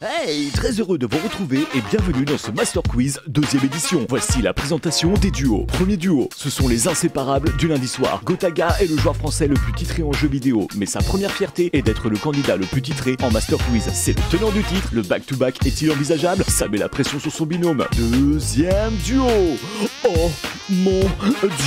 Hey, très heureux de vous retrouver et bienvenue dans ce Master Quiz 2e édition. Voici la présentation des duos. Premier duo, ce sont les inséparables du lundi soir. Gotaga est le joueur français le plus titré en jeu vidéo, mais sa première fierté est d'être le candidat le plus titré en Master Quiz. C'est le tenant du titre, le back-to-back est-il envisageable? Ça met la pression sur son binôme. Deuxième duo. Oh mon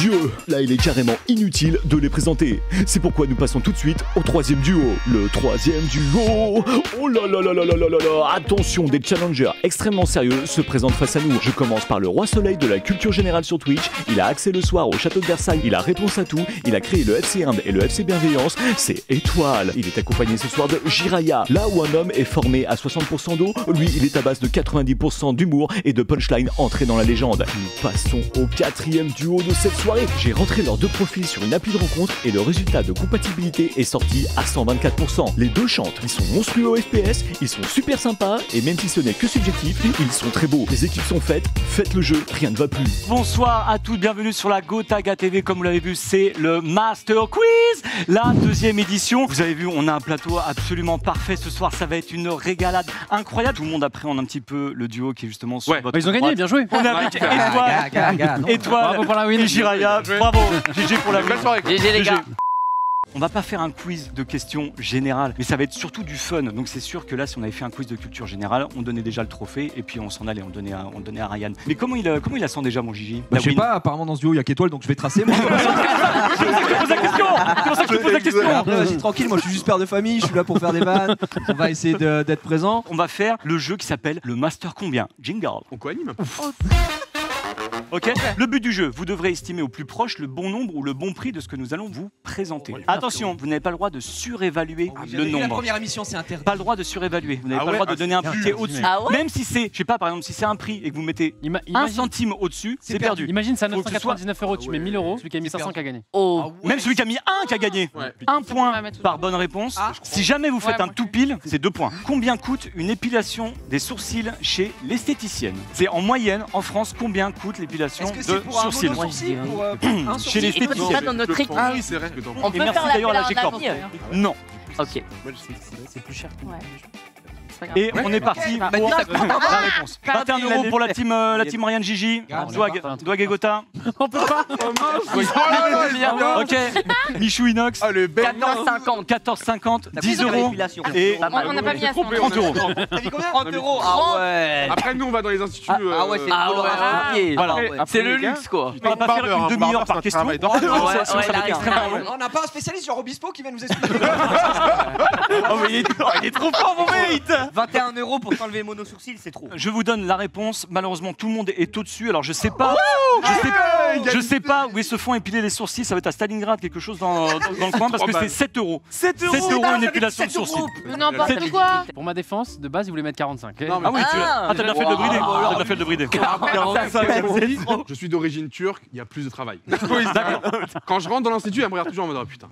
Dieu, là il est carrément inutile de les présenter. C'est pourquoi nous passons tout de suite au troisième duo. Le troisième duo. Oh là là là là là là là là. Attention, des challengers extrêmement sérieux se présentent face à nous. Je commence par le roi soleil de la culture générale sur Twitch. Il a accès le soir au château de Versailles. Il a réponse à tout. Il a créé le FC Inde et le FC Bienveillance. C'est Étoile. Il est accompagné ce soir de Jiraya. Là où un homme est formé à 60% d'eau, lui il est à base de 90% d'humour et de punchline entré dans la légende. Nous passons au quatrième duo de cette soirée. J'ai rentré leurs deux profils sur une appli de rencontre et le résultat de compatibilité est sorti à 124%. Les deux chantent. Ils sont monstrueux au FPS. Ils sont super sympas et même si ce n'est que subjectif, ils sont très beaux. Les équipes sont faites, faites le jeu, rien ne va plus. Bonsoir à tous, bienvenue sur la Gotaga TV. Comme vous l'avez vu, c'est le Master Quiz, la 2e édition. Vous avez vu, on a un plateau absolument parfait ce soir. Ça va être une régalade incroyable. Tout le monde appréhende un petit peu le duo qui est justement sur votre ils ont gagné, bien joué. On est avec Étoile, bravo pour la win. et Jiraya. Bravo, GG pour la win. GG les gars. On va pas faire un quiz de questions générales, mais ça va être surtout du fun. Donc c'est sûr que là, si on avait fait un quiz de culture générale, on donnait déjà le trophée et puis on s'en allait, on donnait à Ryan. Mais comment il la sent déjà, mon Gigi? Je sais pas, apparemment dans ce duo il y a qu'Étoile, donc je vais tracer. Moi. C'est pour ça que je te pose la question. C'est pour ça que je te pose la question. Après, vas-y tranquille, moi je suis juste père de famille, je suis là pour faire des vannes. On va essayer d'être présent. On va faire le jeu qui s'appelle le Master Combien. Jingle. On co-anime. Ok. Le but du jeu, vous devrez estimer au plus proche le bon nombre ou le bon prix de ce que nous allons vous présenter. Attention, vous n'avez pas le droit de surévaluer le nombre. La première émission, c'est interdit. Pas le droit de surévaluer. Vous n'avez pas le droit de donner un prix qui est au-dessus. Même si c'est, je sais pas, par exemple, si c'est un prix et que vous mettez 1 centime au-dessus, c'est perdu. Imagine, c'est à Faut que ce 999 €, tu mets 1000 €, celui qui a mis 500 qui a gagné. Même celui qui a mis 1 qui a gagné. Ouais. 1 point par bonne réponse. Si jamais vous faites un tout pile, c'est 2 points. Combien coûte une épilation des sourcils chez l'esthéticienne? C'est en moyenne, en France, combien coûte l'épilation de sourcils chez l'esthéticienne? Dans notre équipe. Ah oui, c'est vrai. On Et peut merci faire la d'ailleurs à la un G-Corp. ami. Non. Ok. C'est plus cher. Et on est parti pour la réponse. 21 € pour la team Ryan Gigi, Dwag et Gotha. On peut pas. Ok, Michou Inox. 14,50. 14,50, 10 € et On n'a pas mis à 100. 30 €. T'as dit combien? 30 €. Ah ouais. Après, nous, on va dans les instituts. Ah ouais, c'est le Voilà. C'est le luxe quoi. On va pas faire une demi-heure par question. Ça va être extrêmement long. On n'a pas un spécialiste sur Obispo qui va nous expliquer. Oh mais il est trop fort mon mérite. 21 € pour t'enlever mono sourcil, c'est trop. Je vous donne la réponse. Malheureusement, tout le monde est au-dessus. Alors je sais pas où ils se font épiler les sourcils. Ça va être à Stalingrad, quelque chose dans le coin, parce que c'est 7 €. 7 € une épilation de sourcils. N'importe quoi. Pour ma défense, de base, ils voulaient mettre 45. Ah oui, t'as bien fait de le brider. T'as bien fait de le brider. Je suis d'origine turque, il y a plus de travail. Quand je rentre dans l'institut, elle me regarde toujours en mode oh, putain.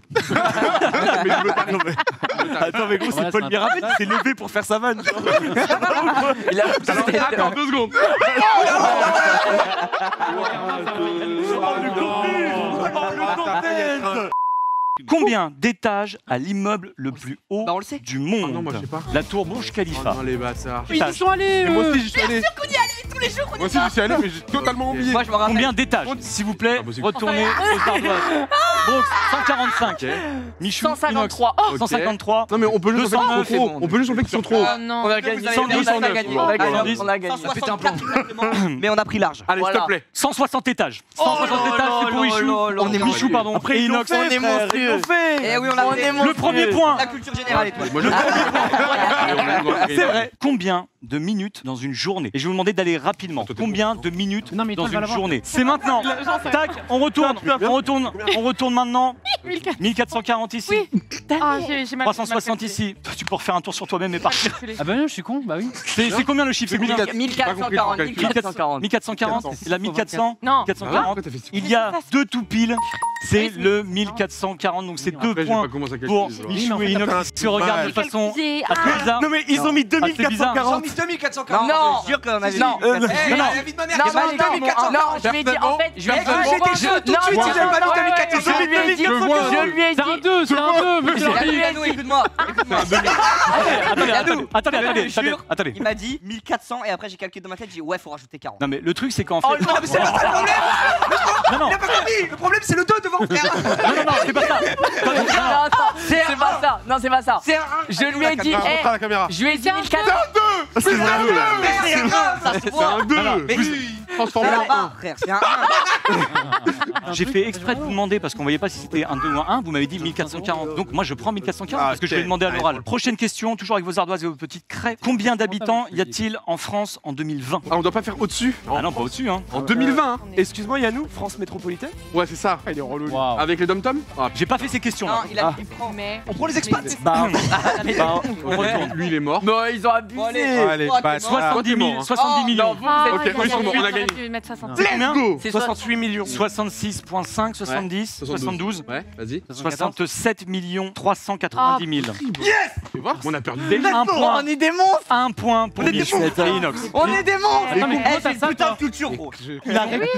Attends, mais gros, c'est Paul Mirabel qui s'est levé pour faire sa vanne. Il a Attends 2 secondes. Combien d'étages a l'immeuble le plus haut on le sait. du monde? non, moi, je sais pas. La tour Burj Khalifa. Non, les bâtards. Ils y sont allés. Moi aussi, j'y suis allé. Tous les jours, Moi aussi, j'y suis allé, mais j'ai totalement oublié. Moi je me rappelle. Combien d'étages? S'il vous plaît, retournez aux ardoises. Brooks, 145. Michou, 153. Inox, 153. Non, mais on peut juste sur le fait 209, qu'ils sont trop. On peut juste sur le fait qu'ils sont trop. Oh non. On a gagné. 110, On a gagné. On a gagné. On a gagné. 164 exactement. Mais on a pris large. Allez, s'il te plaît. 160 étages. 160 étages, c'est pour Michou. On est Michou, pardon. Après, Et Inox, on est monstrueux. Eh oui, on a fait. Le premier point. La culture générale, Étoile. Moi, je C'est vrai. Combien de minutes dans une journée? Et je vais vous demander d'aller rapidement. Combien de minutes Non, mais dans toi, va une l'avoir. journée? C'est maintenant. Tac, on retourne maintenant. 1440 ici. Ah, j'ai mal. 360 ici. Tu peux refaire un tour sur toi-même et partir. Ah bah non, je suis con, bah oui. C'est combien le chiffre? C'est combien? 1440. 1440. 1440. Et la 1400? Non. 440. Il y a 2 tout pile. C'est le 1440, donc c'est 2 Après, j'ai points pas commencé à pour calculer. Michou et Inox qui se regardent de façon assez bizarre. Non, mais ils ont mis Ah, c'est bizarre. 2440. 2440. Non, je jure qu'on avait non. dit. non. La vie de ma mère, Non, j'ai pas dit 2440. non, je lui ai dit, en fait, je lui ai dit, J'ai été jeu tout de suite, non, j'ai pas dit non, 2440. je lui ai dit, je lui ai C'est un dit, 2, c'est un 2. Yannou, écoute-moi. Attendez. il m'a dit 1400 et après j'ai calculé dans ma tête, j'ai dit ouais, faut rajouter 40. Non mais le truc c'est qu'en Oh, fait... non, Mais c'est pas ça le problème. Non, Il a pas compris. Le problème, c'est le 2 devant, frère. non, c'est pas ça. Non, c'est pas ça. Non, c'est pas ça. C'est un 1. Je lui ai dit, Montre à la caméra. je lui ai dit 1400. C'est un 2. C'est un 1. Ça se C'est voit. un 2. Mais Transformé C'est en un 1. 1, frère, c'est un 1. J'ai fait exprès de vous demander parce qu'on voyait pas si c'était un 2 ou un 1. Vous m'avez dit 1440. Donc moi je prends 1440 parce que je vais demander à l'oral. Prochaine question, toujours avec vos ardoises et vos petites craies. Combien d'habitants y a-t-il en France en 2020? Ah, on doit pas faire au-dessus. Ah non, pas au-dessus hein. En 2020. Hein. Excuse-moi, Yannou, France métropolitaine. Ouais, c'est ça. Il est relou. Waouh. Avec les dom-toms. Ah, J'ai pas fait ces questions Non, là. il a dit prends. Mais. on prend les expats. Bah, on retourne. lui, il est mort. Non, ils ont abusé. Allez, bah, 70 000, 70 millions. Ah, Ok, ouais, moi, je j'aurais comprends, on a dû gagné. mettre 60. C'est combien? Go. C'est 68 millions. 66,5, 70, 72, Ouais, vas-y. 67 390 000. Tu vois, on a perdu. Un point, On est des monstres. un point pour Michou et Inox. On est des monstres. Attends, mais comment Eh, t'as j'ai ça, une putain toi de culture, gros.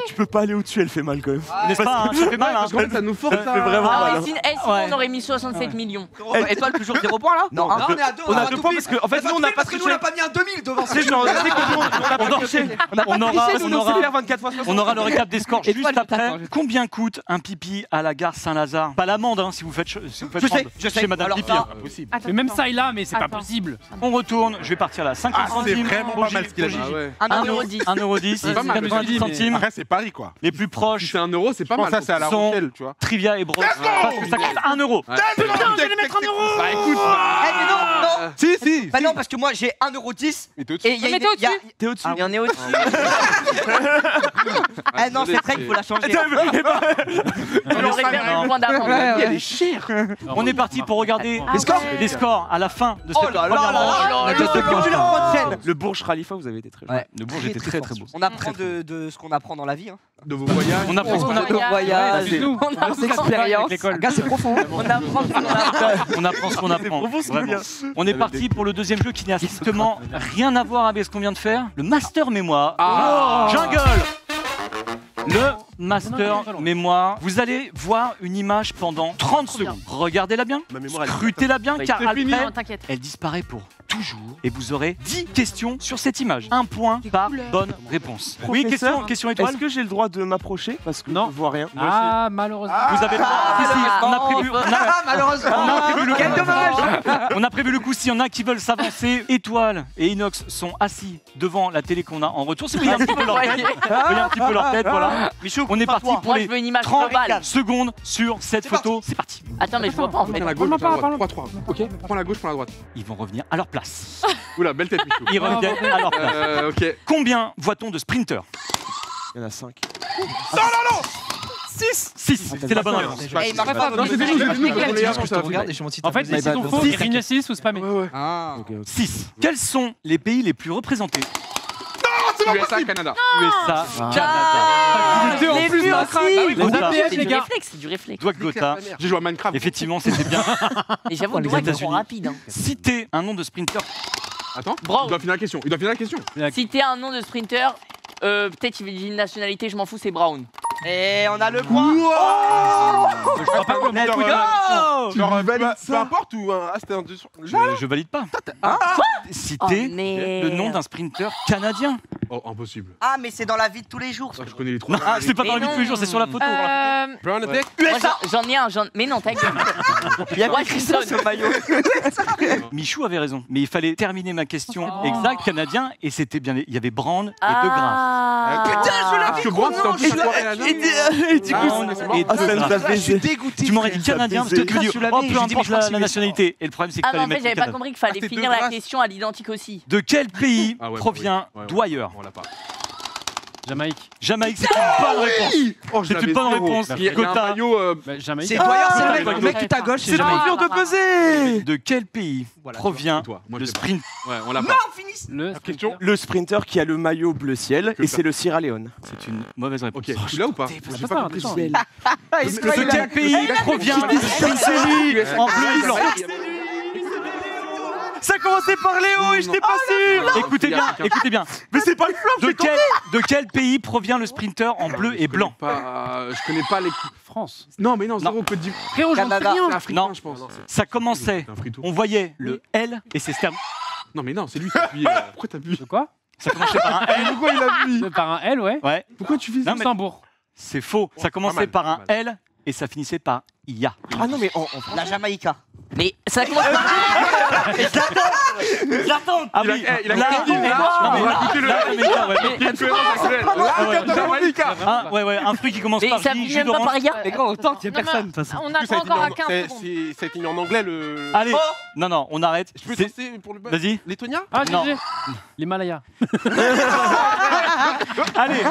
Tu peux pas aller au-dessus, elle fait mal quand même. N'est-ce pas hein, ça fait mal hein. Parce qu'en fait, ça nous force Ça fait vraiment Ah mal. ouais, sinon Ouais. on aurait mis 67 millions. Étoile, toujours 0 points là? Non, un. on est à 2. On a 2 points parce que, en fait, nous, on n'a pas parce que nous, on triché. n'a pas mis un 2000 devant. C'est genre, c'est que nous, on a pas triché. On aura, Nous, on sait faire 24 fois 60. on aura le récap des scores Étoile, juste après. attends, Combien coûte un pipi à la gare Saint-Lazare? Pas l'amende hein, si vous faites, si vous faites Je sais, prendre je sais. chez Madame Alors Pipi. ça, hein. Impossible. Attends, Mais même attends. ça est là, mais c'est pas Attends. possible. On retourne, je vais partir là. 50 Ah, c'est centimes. vraiment pour pas mal Gigi- ce qu'il a dit. pour Gigi. Ah ouais. 1,10 €. 1,10 C'est pas mal, 90 centimes. Après, c'est Paris, quoi. Les plus Si proches, c'est 1 euro, c'est pas Je pense mal. que ça, c'est à La Sont- Rochelle, tu vois. Trivia et Bros. Parce que ça coûte 1 euro. Ouais. Putain, j'allais mettre 1 euro. Bah écoute, Eh mais non, non. Si, si. Bah non, parce que moi j'ai 1,10 Mais t'es au-dessus. et il y a Mais une. t'es au-dessus. T'es au-dessus. Et on est au-dessus. Ah non, cette règle, faut la changer. On aurait perdu Non. le point d'avance. elle est chère. On est parti pour regarder Ah ouais. les scores à la fin de Oh cette là là première là manche. là là là là là. Le Bourge Khalifa, vous avez été très Ouais. Le Bourges était très très beau. On apprend de ce qu'on apprend dans la vie. Hein. De vos voyages. On apprend ce qu'on apprend. Voyage, c'est tout. on apprend l'expérience. Gars, c'est profond. On apprend ce qu'on apprend. On apprend ce qu'on apprend. Vraiment. On est parti pour le deuxième jeu qui n'a strictement rien à voir avec ce qu'on vient de faire. Le Master Mémoire. Ah. Jungle. Le Master Mémoire. Vous allez voir une image pendant 30 secondes. Regardez-la bien. Ma mémoire, elle est Scrutez-la bien car c'est fini. après, Non, t'inquiète. elle disparaît pour toujours et vous aurez 10 questions sur cette image. Un point par bonne réponse. Oui, question, question étoile. Est-ce que j'ai le droit de m'approcher? Parce que Non. je vois rien. Ah, malheureusement. Vous avez le droit. Si, si, on a prévu. Malheureusement. On a prévu le Quel dommage. On a prévu le coup s'il y en a qui veulent s'avancer. Étoile et Inox sont assis devant la télé qu'on a en retour. Si vous voyez un petit peu leur tête, voyez un petit peu leur tête, voilà. Michou, on est parti pour Moi, je les veux une image 30 globale. secondes sur cette photo. C'est parti. Attends, mais je vois pas en fait. Prends la gauche, prends la droite. 3-3. Ok, prends la gauche, prends la droite. Ils vont revenir à leur place. Oula, belle tête, Michou. Ils reviennent à leur place. Ok. Combien voit-on de sprinters? Il y en a 5. 6. C'est la bonne réponse. Eh, il marche pas. Non, c'était nous, c'était nous. Regarde, On est là, que ça va regarde finir. et je monte si t'as En fait, besoin. c'est ton faux, Green 6 ou spammé. Ouais, ouais. Ah. 6. Quels sont les pays les plus représentés? USA, Canada. USA, Canada. Les vues aussi. Gotha. C'est du réflexe, c'est du réflexe. Doigt Gotha. J'ai joué à Minecraft. Effectivement, c'était bien. Et j'avoue, Les les ils sont États-Unis. rapides. Citez un nom de sprinter. Attends, Bravo. il doit finir la question. Il doit finir la question. Si t'es un nom de sprinter, peut-être il dit une nationalité, je m'en fous, c'est Brown. Et on a le point. Je crois pas que Let's go. Genre, peu importe ou un. Ah, c'était un 2 sur. Je valide pas. Citez Oh, merde. le nom d'un sprinter canadien. Oh, impossible. Ah, mais c'est dans la vie de tous les jours. Ah, je connais les trois. Ah, c'est pas dans la Mais vie de tous les non. jours, c'est sur la photo. Brown Attack. Moi, j'en ai un, mais non, ta gueule. Il y a Christophe sur le maillot. Michou avait raison, mais il fallait terminer ma question exacte canadien et c'était bien. Il y avait Brand et De Graaf. Ah. Putain, je l'ai Parce que Brand, c'était en plus un soirée à la Brand et De Graaf. Je suis dégoûté. Tu m'aurais dit canadien parce que tu me dis, Je l'avais, oh, j'ai peu dit, mais importe je crois que la c'est nationalité. Et le problème, c'est que Ah non, en fallait fait, mettre j'avais pas Canada. compris qu'il fallait c'est finir De la Graaf. question à l'identique aussi. De quel pays Ah ouais, provient ouais, ouais. Dwyer? On l'a pas. Jamaïque. Jamaïque, c'est une bonne réponse. Oh, je C'est l'avais une bonne zéro. réponse. Il y a un Gotha. maillot. Jamaïque. C'est toi, c'est Ah, le mec qui t'a gauche. C'est trop dur de peser. De quel pays provient Toi, moi, le je l'ai pas. sprint? Ouais, on l'a pas. Le Question. Le sprinter qui a le maillot bleu ciel Que et ça. c'est le Sierra Leone. C'est une mauvaise réponse. Ok, tu l'as ou pas J'ai pas compris. De quel pays provient le sprint en bleu et blanc? Ça commençait par Léo et je t'ai pas su. Écoutez bien, écoutez bien. Mais c'est pas le flop. De quel pays provient le sprinter en bleu et blanc? Je connais pas les. France. Non, mais non, zéro Côte d'Ivoire. Frérot, j'en sais rien. C'est africain, Non. je pense. Ça commençait, C'est un free tour. on voyait le L et c'est terminé. Non, mais non, c'est lui qui a appuyé. Pourquoi t'as appuyé De quoi? Ça commençait par un L. Pourquoi il a appuyé Par un L, ouais. Ouais, Pourquoi tu fais ça Non, mais- Luxembourg. c'est faux. Ça commençait mal, par pas un mal. L et ça finissait par IA. Ah non mais en La Jamaïca. Mais ça commence par J'attends. Ah Il a- oui, il a là, dit, non, mais là, là, non, mais on va là, écouter le- là, Jamaïcain, ouais. Il y a une cohérence actuelle. Ouais, un fruit qui commence Mais par ça J, finit jus même pas d'orange. par IA. Les gars, autant qu'il y a Non, personne mais de toute façon. On a encore à 15 secondes. C'est été en anglais le. Allez, non, on arrête. Je peux C'est- tester pour le. Vas-y, Lettonia Ah, Non. GG. L'Himalaya. allez.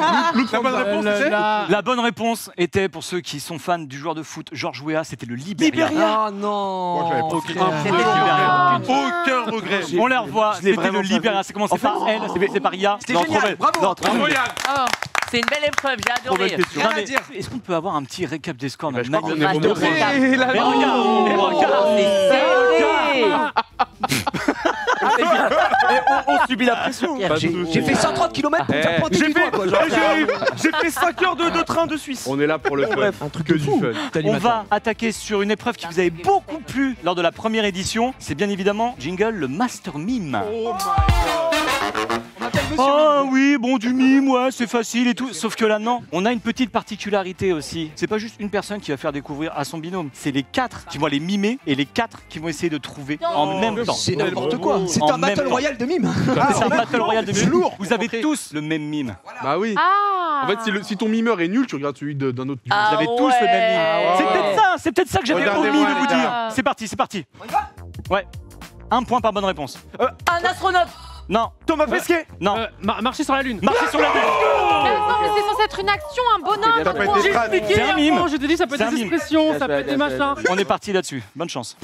La bonne réponse, c'est La bonne réponse était, pour ceux qui sont fans du joueur de foot Georges Weah, c'était le Libéria. Oh non. Moi, je l'avais pas. C'était le Libéria. Aucun regret. On les revoit, je l'ai c'était le vraiment Libéria. pas Ça commençait par L, ça finissait par IA. C'était génial, bravo. Bravo, Yann. Oh. C'est une belle épreuve, j'ai Trop belle adoré. question. Rien Non, à mais dire. Est-ce qu'on peut avoir un petit récap des scores Bah, je Nag- crois qu'on Nag- est Nag- bon. Mais regarde, on subit la pression. J'ai fait 130 km pour faire pointer du doigt, quoi. Genre, J'ai fait 5 heures de train de Suisse. On est là pour le fun. Bref, un truc Que de du fou. fun. On va attaquer sur une épreuve qui vous avait beaucoup plu lors de la première édition. C'est bien évidemment, jingle, le Master Mime. Oh oui, bon, du mime, ouais, c'est facile et tout. Sauf que là, non, on a une petite particularité aussi. C'est pas juste une personne qui va faire découvrir à son binôme. C'est les 4 qui vont aller mimer et les 4 qui vont essayer de trouver en même temps. C'est n'importe quoi. C'est En un battle même temps. royal de mime. C'est un battle royal de mime. lourd. Vous avez tous le même mime. Bah oui. Ah. En fait, si ton mimeur est nul, tu regardes celui d'un autre. Ah Vous avez tous le même mime. ouais. C'est peut-être ça que j'avais Regardez-moi, omis de les vous gars. dire. C'est parti, c'est parti. Ouais. Un point par bonne réponse. Un astronaute. Non, Thomas Pesquet. non. Marcher sur la Lune. Marcher sur la lune. Mais non, mais c'est censé être une action, un bonhomme. T'as pas quoi. été crade. C'est un mime. Je te dis, ça peut C'est être un des mime. expressions, ça peut être des machins. On est parti là-dessus. Bonne chance.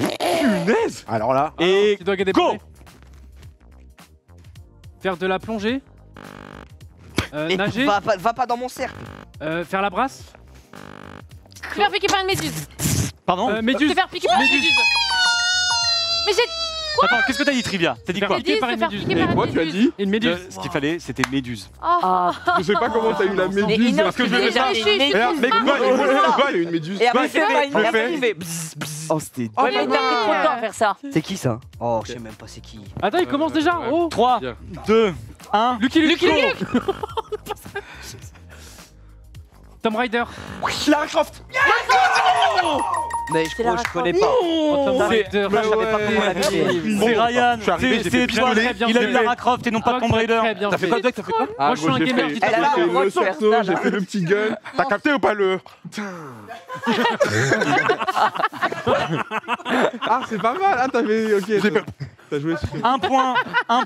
Alors là. Et Tu dois gagner go. Faire de la plongée. Mais Nager. va pas dans mon cercle. Faire la brasse. Se faire piquer par une méduse. Pardon. Méduse. Se faire piquer par une méduse. Mais j'ai Attends, qu'est-ce que t'as dit, Trivia? T'as dit quoi? dit par se une faire méduse. piquer par une Quoi, tu as méduse. dit Une méduse. Ce qu'il fallait, c'était méduse. Oh. Je sais pas comment t'as eu la Mais méduse. Inox, Parce que je il vais est faire. Je suis Mais smart. quoi, il y a eu une méduse. Et après, Ouais, il fait pas une. je Et après, fais. il fait bzzz, bzzz. Oh c'était. Ouais, mais t'as pris trop de temps à faire ça. C'est qui ça? Oh, je sais même pas c'est qui. Attends, il commence déjà. ouais. Oh. 3, Bien. 2, 1. Lucky Luke. Tom Rider. Lara Croft. Mais je connais pas. Tom Rider. Moi, je savais pas comment la vie. C'est Ryan, je suis arrivé, c'est j'ai fait toi, très bien il a eu fait. Lara Croft et non pas Tomb Raider. Très bien T'as fait quoi, Doc? T'as fait quoi? Ah, Moi, je suis un j'ai gamer fait- qui Elle a l'air J'ai fait de le faire sursaut, ça, j'ai là. fait le petit gun. T'as capté ou pas le. Ah, c'est pas mal. Ah, t'avais. Ok. T'as joué sur. Un point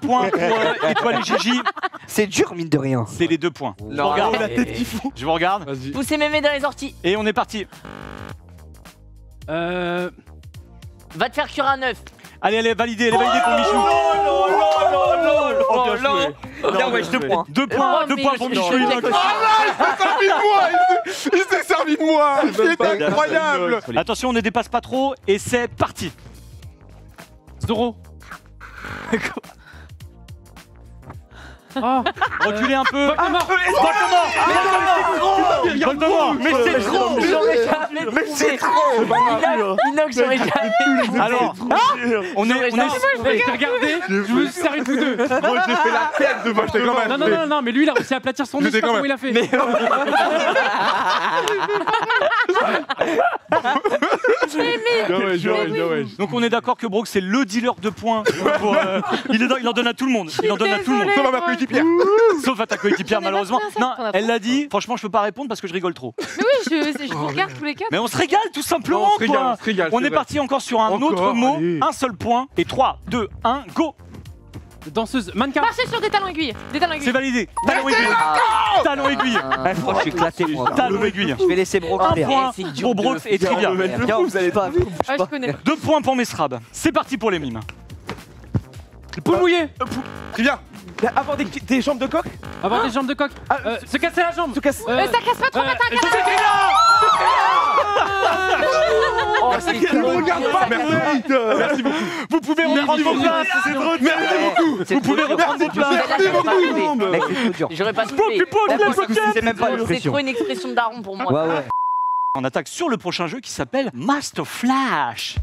pour Étoile et Gigi. C'est dur, mine de rien. C'est les 2 points. Je vous Non. regarde. La tête qui fout. Je vous regarde. Vas-y. Poussez mémé dans les orties. Et on est parti. Va te faire cuire un œuf. Allez, elle est validée pour Michou. Oh non. Bien, ouais, 2 points. 2 points, Oh, 2 points pour mais Michou. je- Inox. Il s'est servi de moi. C'était incroyable. Attention, on ne dépasse pas trop et c'est parti. Zoro. Oh. Reculez un peu. Voldemort. Voldemort. Mais c'est trop. J'aurais jamais trouvé. Inox, j'aurais jamais trouvé. Alors, on est. Je t'ai regardé, je me suis servi de vous deux. Moi, j'ai fait la tête de Voldemort. Non, mais lui il a réussi à aplatir son nez, je sais pas comment il a fait. Donc on est d'accord que Brooke c'est le dealer de points. Il en donne à tout le monde. Il en donne à tout le monde. Sauf à ma coéquipière. Sauf à ta coéquipière malheureusement. bien ça, Non, qu'on a elle trop l'a dit. Franchement, je peux pas répondre parce que je rigole trop. Mais oui, je vous regarde tous les 4. Mais on se régale tout simplement On se régale, quoi. on se régale, On c'est est vrai. parti encore sur un Encore, autre mot, allez. un seul point et 3, 2, 1, go. Danseuse, mannequin. Marcher sur des talons aiguilles. Des talons C'est aiguilles. validé. Talon aiguille. Talon aiguille. Franchement, je suis éclaté, moi. Talon aiguille. Je vais laisser Brox Un faire. point pour Brox et Trivia. Vous allez pas. Ah, je connais. 2 points pour Mesrab. C'est parti pour les mimes. Poule mouillée. Très bien. Avoir des jambes de coq. Avoir des jambes de coq. Se casser la jambe. Se casse. Ça casse pas trop matin. Oh, c'est Ne me regarde pas, Merci beaucoup. Vous pouvez reprendre vos places. C'est drôle. Merci beaucoup. Vous pouvez reprendre vos places. Mec, c'est trop dur. J'aurais pas soufflé. C'est même pas une C'est expression. trop une expression de daron pour moi. Ouais, ouais. On attaque sur le prochain jeu qui s'appelle Master Flash.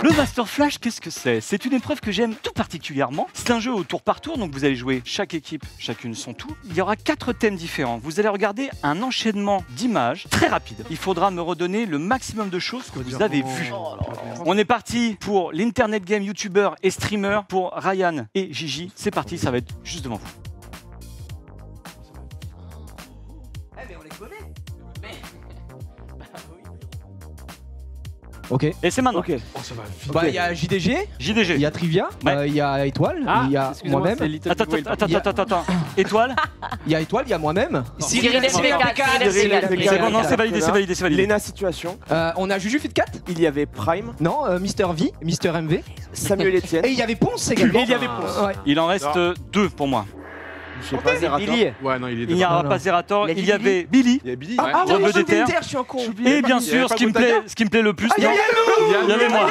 Le Master Flash, qu'est-ce que c'est? C'est une épreuve que j'aime tout particulièrement. C'est un jeu au tour par tour, donc vous allez jouer chaque équipe, chacune son tour. Il y aura 4 thèmes différents. Vous allez regarder un enchaînement d'images très rapide. Il faudra me redonner le maximum de choses que vous avez vues. On est parti pour l'Internet Game YouTuber et streamer pour Ryan et Gigi. C'est parti, ça va être juste devant vous. Ok. Et c'est maintenant. Ok. Bah, il y a JDG, il JDG. y a Trivia, Ouais. il y a Étoile, il y a moi-même. Attends. Étoile. Il y a Étoile, il y a moi-même. Cyril FP4. C'est bon, non, c'est validé. Lena Situation. On a Juju Fit4. Il y avait Prime. Non, Mister V, Mister MV. Samuel Etienne. Et il y avait Ponce également. Et il y avait Ponce. Ouais. Il en reste 2 pour moi. Je sais pas, Zerator. Billy. Ouais, non, il est Il n'y aura Non, pas non. Zerator, Il y a il y avait Billy. Il y a Billy. Ah, Drôle de oui, déter. je suis un con. Et bien sûr, ce qui me plaît le plus, Ah, il y a non, Yannou. il y avait moi.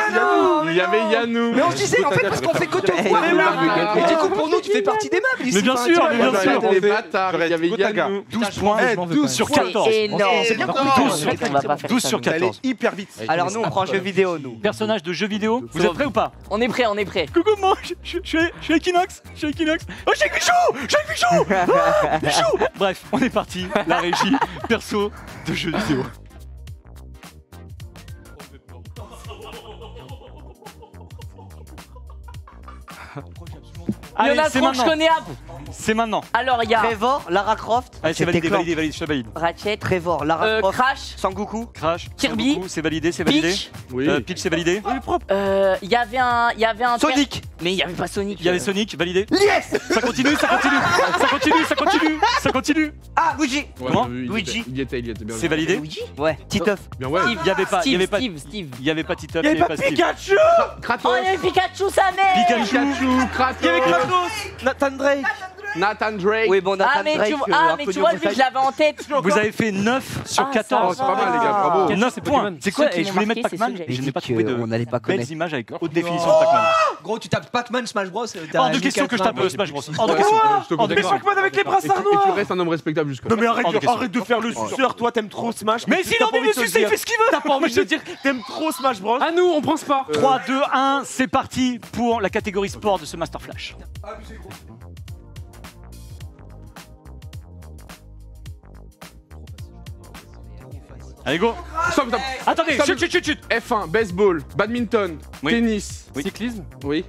Il y avait Yanou. Mais on se disait en fait parce qu'on fait que te voir. oui. Et du coup pour nous tu fais partie des meubles ici. Mais bien sûr, mais bien sûr. Les bâtards, il y avait Yanou. 12 points, 12 sur 14. C'est énorme. C'est bien. 12 sur 14. Hyper vite. Alors nous, on prend jeu vidéo, nous. Personnage de jeu vidéo, vous êtes prêts ou pas? On est prêt, on est prêt. Coucou, moi, je suis Equinox. Oh, je suis Bichou. Ah, Bichou. Bref, on est parti. La régie, perso de jeu vidéo. Il y en Allez, a c'est trop que je maintenant. connais. C'est maintenant. Alors, il y a Trevor, Lara Croft. Allez, c'est C'était validé, Clank. je te valide. Ratchet, Trevor, Lara Croft. Crash, Sangoku. Crash, Kirby, Sangoku, c'est validé. Peach. Oui. Peach, c'est validé. Il y avait un Sonic. Mais il y avait pas Sonic. Il y avait Sonic, validé. Yes. Ça continue. Ah, Luigi. Comment Luigi. Il y était bien. C'est validé. Luigi. Ouais, Titeuf. Bien, ouais. Il y avait pas, Steve. il y avait pas Titeuf, Il y avait pas Steve. Pikachu. Kratos. Oh, il y avait Pikachu, sa mère. Pikachu. Kratos. Il y avait Kratos. Nathan Drake. Nathan Drake. Oui, bon, Nathan Ah, mais Drake. tu vois, lui, je l'avais en tête. Vous avez fait 9 sur Ah, 14. C'est pas mal, les gars, bravo. 9 points. C'est quoi? Ceux qui Et je m'ont voulais marqué, mettre c'est Pac-Man ceux que et je n'ai pas trouvé de on n'allait pas belles connaître. images avec haute définition de Pac-Man. Gros tu tapes Pac-Man Smash Bros. Hors de question que je tape Smash Bros. Hors de Ouais, question. je te Hors de comprends. question. Pac-Man avec les Et brassards tu noirs. restes un homme respectable jusqu'à Non mais Hors de question. arrête de faire le suceur, toi t'aimes trop Smash. Mais s'il a envie de me sucer, il fait ce qu'il veut. T'as pas envie de te dire t'aimes trop Smash Bros. À nous, on pense pas. 3, 2, 1, c'est parti pour la catégorie sport de ce Master Flash. Allez, go. Stop, stop. Attendez, Stop. chut. F1, baseball, badminton, Oui. tennis. Cyclisme, Oui.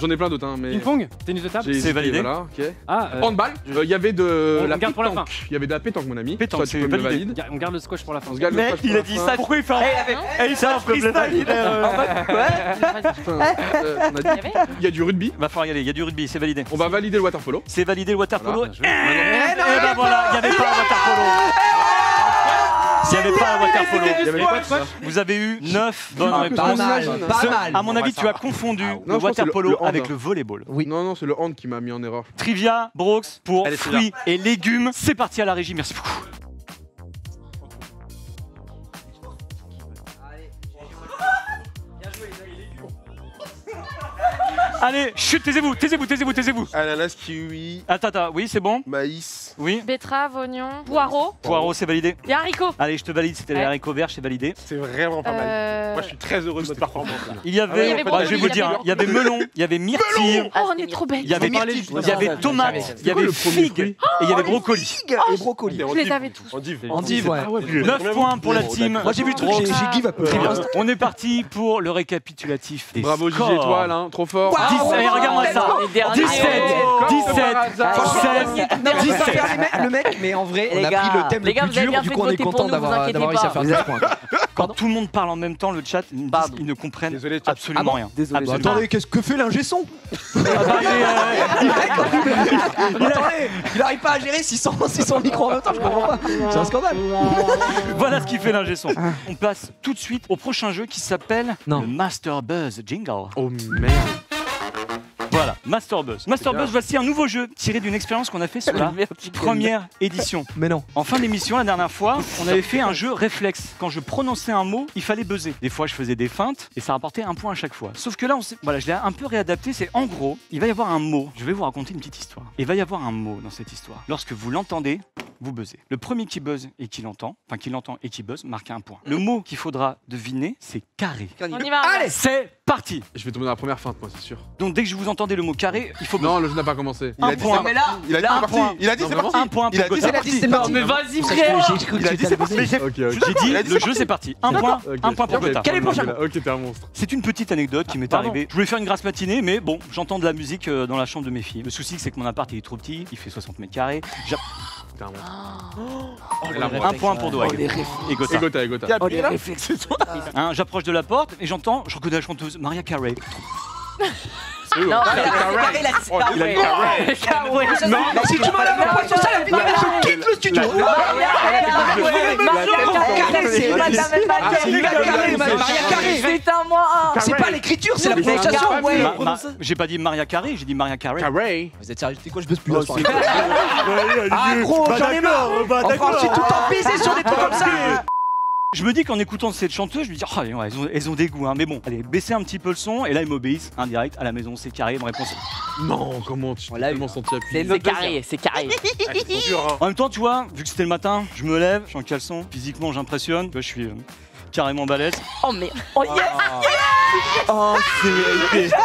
J'en ai plein d'autres, hein, mais. ping-pong, tennis de table. j'ai C'est hésité, validé. Voilà, ok. Ah, Handball, il y avait de on la garde pour la pétanque. Il y avait de la pétanque, mon ami. Pétanque, Toi, tu c'est peux me le validé. valider. on garde le squash pour la fin. On se gagne le Mec, squash il pour a la dit fin. ça. Pourquoi il fait un. Il fait un freestyle. Putain, on a dit- Il y a du rugby. Va falloir y aller, il y a du rugby, c'est validé. On va valider le water polo. C'est validé le water polo. Voilà, bien joué. Et ben voilà, il n'y avait pas un water polo. S'il n'y avait pas un water polo, Il y avait pas de squash. vous avez eu 9 bonnes Ah, réponses. Pas mal, J'imagine. pas Ce- mal. À mon avis, tu as confondu Non, le je pense que water c'est polo le hand. avec le volleyball. Oui. Non, c'est le hand qui m'a mis en erreur. Trivia, Brox, pour Allez, c'est fruits et légumes. C'est parti à la régie, merci beaucoup. Allez, chut, taisez-vous. Ananas, kiwi, Attends, oui, c'est bon. maïs. Oui. Betterave, oignon, poireau. Poireau, c'est validé. Il y a un haricot. Allez, je te valide, c'était les Ouais. haricots verts, c'est validé. C'est vraiment pas mal. Moi, je suis très heureux de votre performance. Il y Ah ouais, avait, il y avait bah, brocoli, je vais vous il y dire, avait hein, il y avait melon, il y avait myrtille, Oh, on est trop bêtes. il y avait tomate, il y avait figue et il y avait brocoli. Et brocoli. Je les avais tous. Endive, ouais. 9 points pour la team. Moi j'ai vu le truc, j'ai give up. Très bien. On est parti pour le récapitulatif des Bravo, Gigi scores. Étoile, hein, trop fort. 17 Allez, regarde-moi ça. 17, 17. Le mec, mais en vrai, on Les a gars, pris le thème les le gars, plus vous avez dur, bien du fait coup de on est voter pour content nous, d'avoir vous inquiétez réussi à faire pas. 10 points. Quand tout le monde parle en même temps, le chat, ils, me disent, ils ne comprennent Désolé, chat. absolument rien. Désolé. Absolument. Attendez, qu'est-ce que fait l'ingé son Ah bah, Attendez, il arrive pas à gérer 600 micros en même temps, je comprends pas. C'est un scandale. voilà ce qui fait l'ingé son. On passe tout de suite au prochain jeu qui s'appelle Non. le Master Buzz Jingle. Oh merde. Voilà, Master Buzz. Master Buzz, voici un nouveau jeu tiré d'une expérience qu'on a fait sur la première édition. Mais non. En fin d'émission, la dernière fois, on avait fait un jeu réflexe. Quand je prononçais un mot, il fallait buzzer. Des fois, je faisais des feintes et ça rapportait un point à chaque fois. Sauf que là, voilà, je l'ai un peu réadapté. C'est en gros, il va y avoir un mot. Je vais vous raconter une petite histoire. Il va y avoir un mot dans cette histoire. Lorsque vous l'entendez, vous buzzez. Le premier qui buzz et qui l'entend, enfin qui l'entend et qui buzz, marque un point. Le mot qu'il faudra deviner, c'est carré. On y va. Allez. C'est parti. Je vais tomber dans la première feinte, moi, c'est sûr. Donc dès que je vous entendez le mot carré, il faut buzzer. Non, le jeu n'a pas commencé. Un point. Mais là, Il a dit c'est parti. Il a dit Non, c'est vraiment parti. Un point Il a pour dit Gotham. c'est parti. c'est parti. Mais vas-y, Parce que frère. j'ai cru que Il a tu dit étais c'est parti. abusé. Ok, ok. J'ai dit, Il a dit le c'est jeu parti. c'est parti. Un point, Ok, un point pour ok, Gotham. Quel est le prochain là. Ok, t'es un monstre. C'est une petite anecdote qui m'est Pardon. arrivée. Je voulais faire une grasse matinée, mais bon, j'entends de la musique dans la chambre de mes filles. Le souci, c'est que mon appart il est trop petit, il fait 60 mètres carrés. T'es un monstre. Et là, un point pour Doag. Et Gotham. Égota, égota. T'as appuyé là Hein, j'approche de la porte et j'entends, je reconnais la chanteuse Mariah Carey. Non, Il a dit carré. Si tu m'enlèves un point sur ça, la vidéo, je quitte le studio. C'est un moins un. C'est pas l'écriture, c'est la prononciation. Ouais. J'ai pas dit Mariah Carey, j'ai dit Mariah Carey. Carré. Vous êtes sérieux, c'est quoi, je buzz plus là, ce soir. Ah Ah gros, j'en ai marre. On va ensuite tout le temps baiser sur des trucs comme ça. Je me dis qu'en écoutant cette chanteuse, je me dis, oh, ouais, elles ont des goûts, hein. Mais bon, allez, baissez un petit peu le son, et là ils m'obéissent, indirect, à la maison, c'est carré, ma réponse. Non, comment tu t'es l'a tellement eu. senti appuyé. C'est carré, c'est carré. En même temps, tu vois, vu que c'était le matin, je me lève, je suis en caleçon, physiquement j'impressionne, tu vois, je suis carrément balèze. Oh merde. Oh yes. Oh, c'est mérité.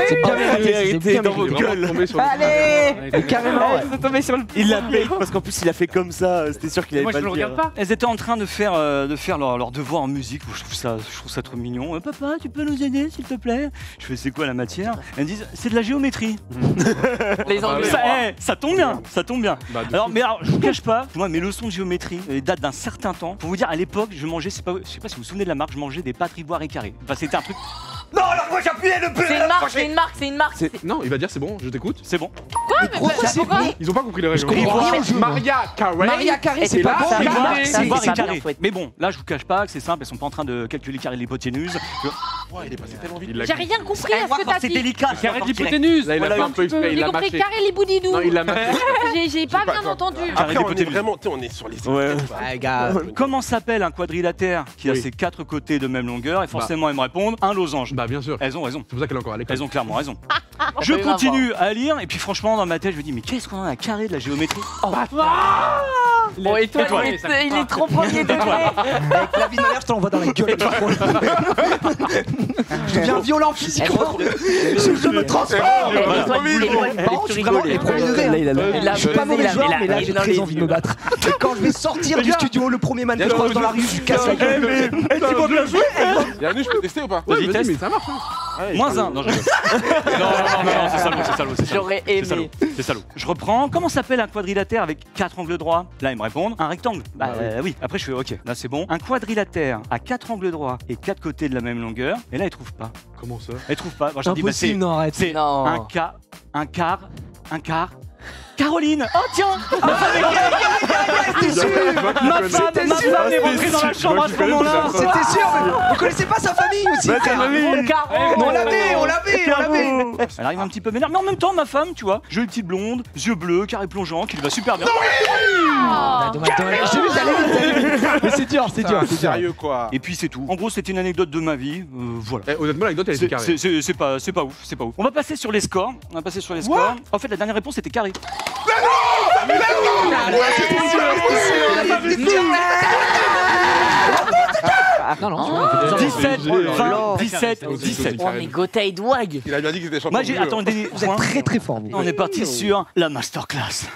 C'est bien mérité, c'est bien dans vos mérité. gueules. Tombé sur le Allez. Carrément, ouais. Faut tomber sur le. Il l'a payé parce qu'en plus il a fait comme ça, c'était sûr qu'il allait Moi, pas je le le dire. regarde pas. Elles étaient en train de faire leur devoir en musique, je trouve ça trop mignon. Papa, tu peux nous aider s'il te plaît? Je fais c'est quoi la matière? Elles me disent c'est de la géométrie. Les Anglais. Ça tombe bien, ça tombe bien. Bah, de Alors, fou. mais alors, je vous cache pas, moi mes leçons de géométrie datent d'un certain temps. Pour vous dire, à l'époque, je mangeais, je sais pas si vous vous souvenez de la marque, je mangeais des pâtes ivoire et carré. Enfin, c'était un truc. Non, alors moi j'appuyais le C'est une marque, c'est une marque, c'est une marque. Non, il va dire c'est bon, je t'écoute. C'est bon. Pourquoi? Ils ont pas compris les règles. comprends rien au jeu. Maria Carey. Maria Carré, c'est Et pas là, bon. ça mais va, marque, ça c'est- Ivoire ça et vient, carré. faut être- Mais bon, là, je vous cache pas que c'est simple, elles sont pas en train de calculer carré de l'hypoténuse. Ouais, il est passé tellement vite. Il l'a- J'ai rien compris à ce que t'as C'est dit. délicat. Carré de l'hypoténuse. Là, il a fait un peu exprès, il J'ai l'a compris mâché. carré liboudidou. Non, il l'a mâché. J'ai pas bien pas- entendu. Après, on est l'hypoténuse. vraiment, tu sais, on est sur les. Ouais. Ouais, gars. Comment s'appelle un quadrilatère qui a Oui. ses 4 côtés de même longueur? Et forcément, elles me répondent un losange. Bah, bien sûr. Elles ont raison. C'est pour ça qu'elle est encore à l'école. Elles ont clairement raison. Je peut y en continue à lire et puis franchement dans ma tête je me dis mais qu'est-ce qu'on a à carré de la géométrie? Bon, et toi, Étoile. il est trop premier degré. Avec la vie de ma mère, je te l'envoie dans la gueule. Je deviens violent physiquement. Je me transforme. Par contre, je suis vraiment les premiers degrés. Il a Je suis pas buzzé, mauvais joueur, il a mais là j'ai dans très les envie de yeux. me battre. Et quand je vais sortir du studio, le premier man que je croise dans la rue, je lui casse la gueule. Yannou, je peux tester ou pas? Vas-y, teste. mais ça marche. Moins 1. Non, je rigole. non, c'est salaud, c'est salaud, c'est salaud. J'aurais C'est salaud, aimé. c'est salaud. Je reprends. Comment s'appelle un quadrilatère avec 4 angles droits? Là, ils me répondent un rectangle. Bah oui. Après, je fais OK. Là, c'est bon. Un quadrilatère à 4 angles droits et 4 côtés de la même longueur. Et là, ils trouvent pas. Comment ça? Ils trouvent pas. Moi, je dis, bah, Impossible, non, arrête. c'est Non. un quart. Caroline. Oh tiens. Ma femme est rentrée dans la chambre à ce moment-là. C'était sûr, mais vous connaissez pas sa famille aussi. On l'avait. Elle arrive un petit peu vénère, mais en même temps, ma femme, tu vois, jolie petite blonde, yeux bleus, carré plongeant, qui lui va super bien. Dommage. J'ai vu, t'allais vite. Mais c'est dur. Sérieux quoi. Et puis c'est tout. En gros, c'était une anecdote de ma vie. Voilà. Eh, honnêtement, l'anecdote, elle était carrée. C'est pas ouf, c'est pas ouf. On va passer sur les scores. En fait, la dernière réponse était carré. Non, 17, Oh là 20, là. 17, 17. Oh, mais Gotha et Dwag. Il a bien dit que c'était champion. Moi, j'ai. Attendez, vous êtes très très fort. on est parti sur la masterclass.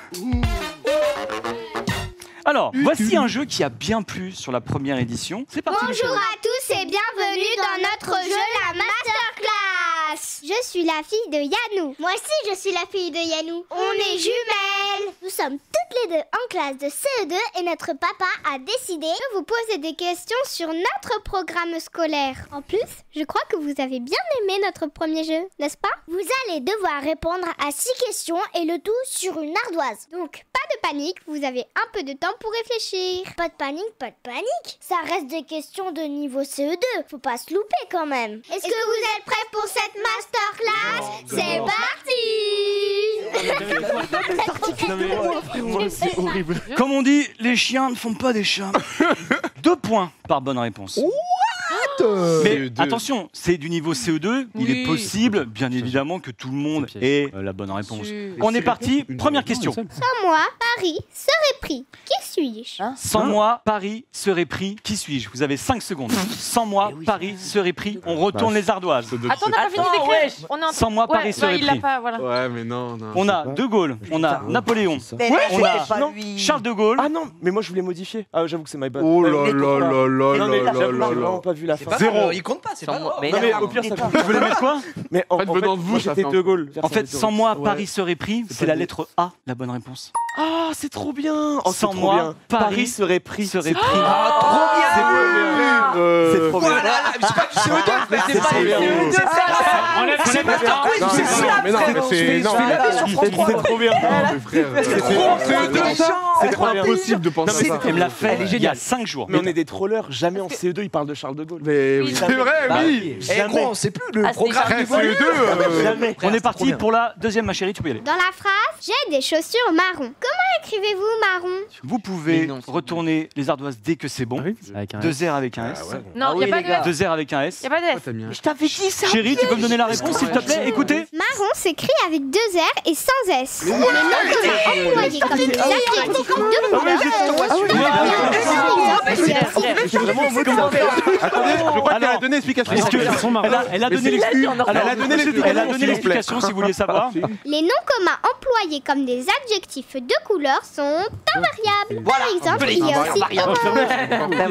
Alors, voici un jeu qui a bien plu sur la première édition. C'est parti. Bonjour à tous et bienvenue dans notre jeu la Masterclass. classe. Je suis la fille de Yanou. Moi aussi, je suis la fille de Yanou. On est jumelles. Nous sommes toutes les deux en classe de CE2 et notre papa a décidé de vous poser des questions sur notre programme scolaire. En plus, je crois que vous avez bien aimé notre premier jeu, n'est-ce pas? Vous allez devoir répondre à 6 questions et le tout sur une ardoise. Donc, pas de panique, vous avez un peu de temps pour réfléchir. Pas de panique, pas de panique. Ça reste des questions de niveau CE2. Faut pas se louper quand même. Est-ce que vous êtes prêts pour cette masterclass? C'est parti. C'est horrible. Comme on dit, les chiens ne font pas des chats. 2 points par bonne réponse. Mais CE2. attention, c'est du niveau CE2. Il est possible, bien évidemment, que tout le monde ait la bonne réponse. On est parti. Première question. Sans moi, Paris serait pris. Qui suis-je? Sans moi, Paris serait pris. Qui suis-je? Vous avez 5 secondes. Sans moi, Paris serait pris. On retourne les ardoises. Attends, on n'a pas fini d'écrire. On est en... Sans moi, Paris serait il l'a pris. pas, voilà. Ouais, mais non. On a De Gaulle, on a Napoléon, on a Charles de Gaulle. Ah non, mais moi je voulais modifier. Ah, j'avoue que c'est my bad. Oh là là là là Non, mais là j'avoue, là j'ai là. vraiment pas vu la fin. Zéro. Il compte pas, c'est pas grave. Non, mais au pire, ça compte. Vous voulez mettre quoi? Mais En fait, venant de vous, moi, ça j'étais fait un- De Gaulle. En fait, sans moi, Paris serait pris. C'est la lettre A, la bonne réponse. Ah, c'est trop bien. Oh, Sans c'est trop moi, bien. Paris serait pris. Serait pris. Ah, trop bien. C'est trop bien. Voilà, mais c'est pas du CO2, mais c'est pas trop du bien. CO2, C'est Master Quiz, Non, c'est mais ça. non, mais non, mais c'est non, C'est trop bien. mais frère, C'est trop bien. impossible de penser ça. Elle me l'a fait il y a 5 jours. Mais on est des trollers. Jamais en CE2 ils parlent de Charles de Gaulle. Mais oui, c'est vrai, oui. Eh gros, on sait plus le Ah, c'était programme. Frère, CE2. Jamais. On est parti pour la deuxième, ma chérie, tu peux y aller. Dans la phrase, j'ai des chaussures marron. Comment écrivez-vous marron? Vous pouvez retourner les ardoises dès que c'est bon. Avec un 2 R avec un S. Non, il n'y a pas de S. 2 R avec un S. Il n'y a pas de S. T'as mis un- Je t'avais dit ça. Chérie, tu peux me donner la réponse, s'il te plaît? Écoutez. Marron s'écrit avec 2 R et sans S. Les noms communs employés comme des adjectifs de couleur. Attendez, je crois qu'elle a Alors, donné l'explication. est-ce que- Ils sont marrons. Elle a donné l'explication. Elle a donné l'explication si vous vouliez savoir. Les noms communs employés comme des adjectifs de couleur sont invariables. Voilà, Par exemple, il y a aussi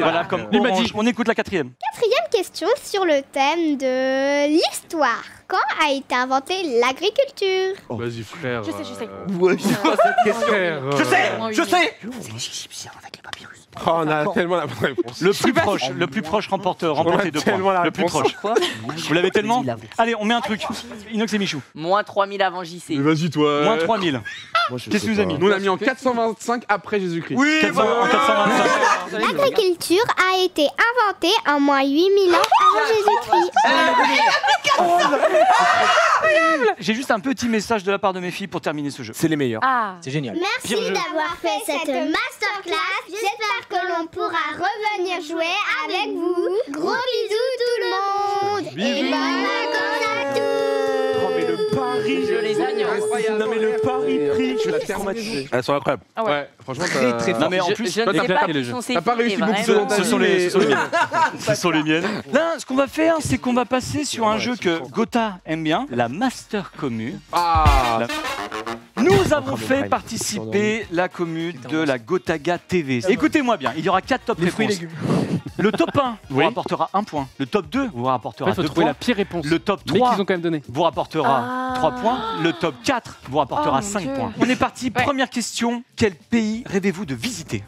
Voilà, comme Il m'a dit. orange. On écoute la quatrième. quatrième question sur le thème de l'histoire. Quand a été inventée l'agriculture? Vas-y, frère. Je sais. Frère. Je sais. Oh, on a tellement la bonne réponse. Le plus proche remporte les 2 tellement points. la Le plus réponse. proche. Vous l'avez tellement? Allez, on met un truc. Inox et Michou. Moins 3000 avant JC. Mais vas-y, toi. Moins 3000. Qu'est-ce que vous avez mis? Nous, on a mis en 425 après Jésus-Christ. Oui, 425. L'agriculture a été inventée en moins 8000 ans avant Jésus-Christ. J'ai juste un petit message de la part de mes filles pour terminer ce jeu. C'est les meilleurs. Ah. C'est génial. Merci d'avoir fait cette masterclass. J'espère que l'on pourra revenir jouer avec vous. Gros bisous tout le monde. Et bonnes vacances à tous. Oh, mais le pari. Je les agneaux. Non, mais le pari pris. Je la traumatisé. Elles sont incroyables. Ah ouais. Ouais, franchement, Très, très Non mais en plus, Je ne Toi, sais t'as pas fait les qui jeux. sont ces T'as pas filles, réussi mais beaucoup vraiment. de ce sont les miennes. Ce sont les miennes. Là, ce qu'on va faire, c'est qu'on va passer sur un jeu que Gotha aime bien, la Master Commu. Ah. Nous avons fait participer la commu de la Gotaga TV. Écoutez-moi bien, il y aura 4 top réponses. Le top 1 vous rapportera 1 point. Le top 2 vous rapportera Il faut 2 trouver points. la pire réponse. Le top Mais 3 qu'ils ont quand même donné. vous rapportera 3 points. Le top 4 vous rapportera Oh, mon 5 Dieu. points. On est parti, Ouais. première question. Quel pays rêvez-vous de visiter?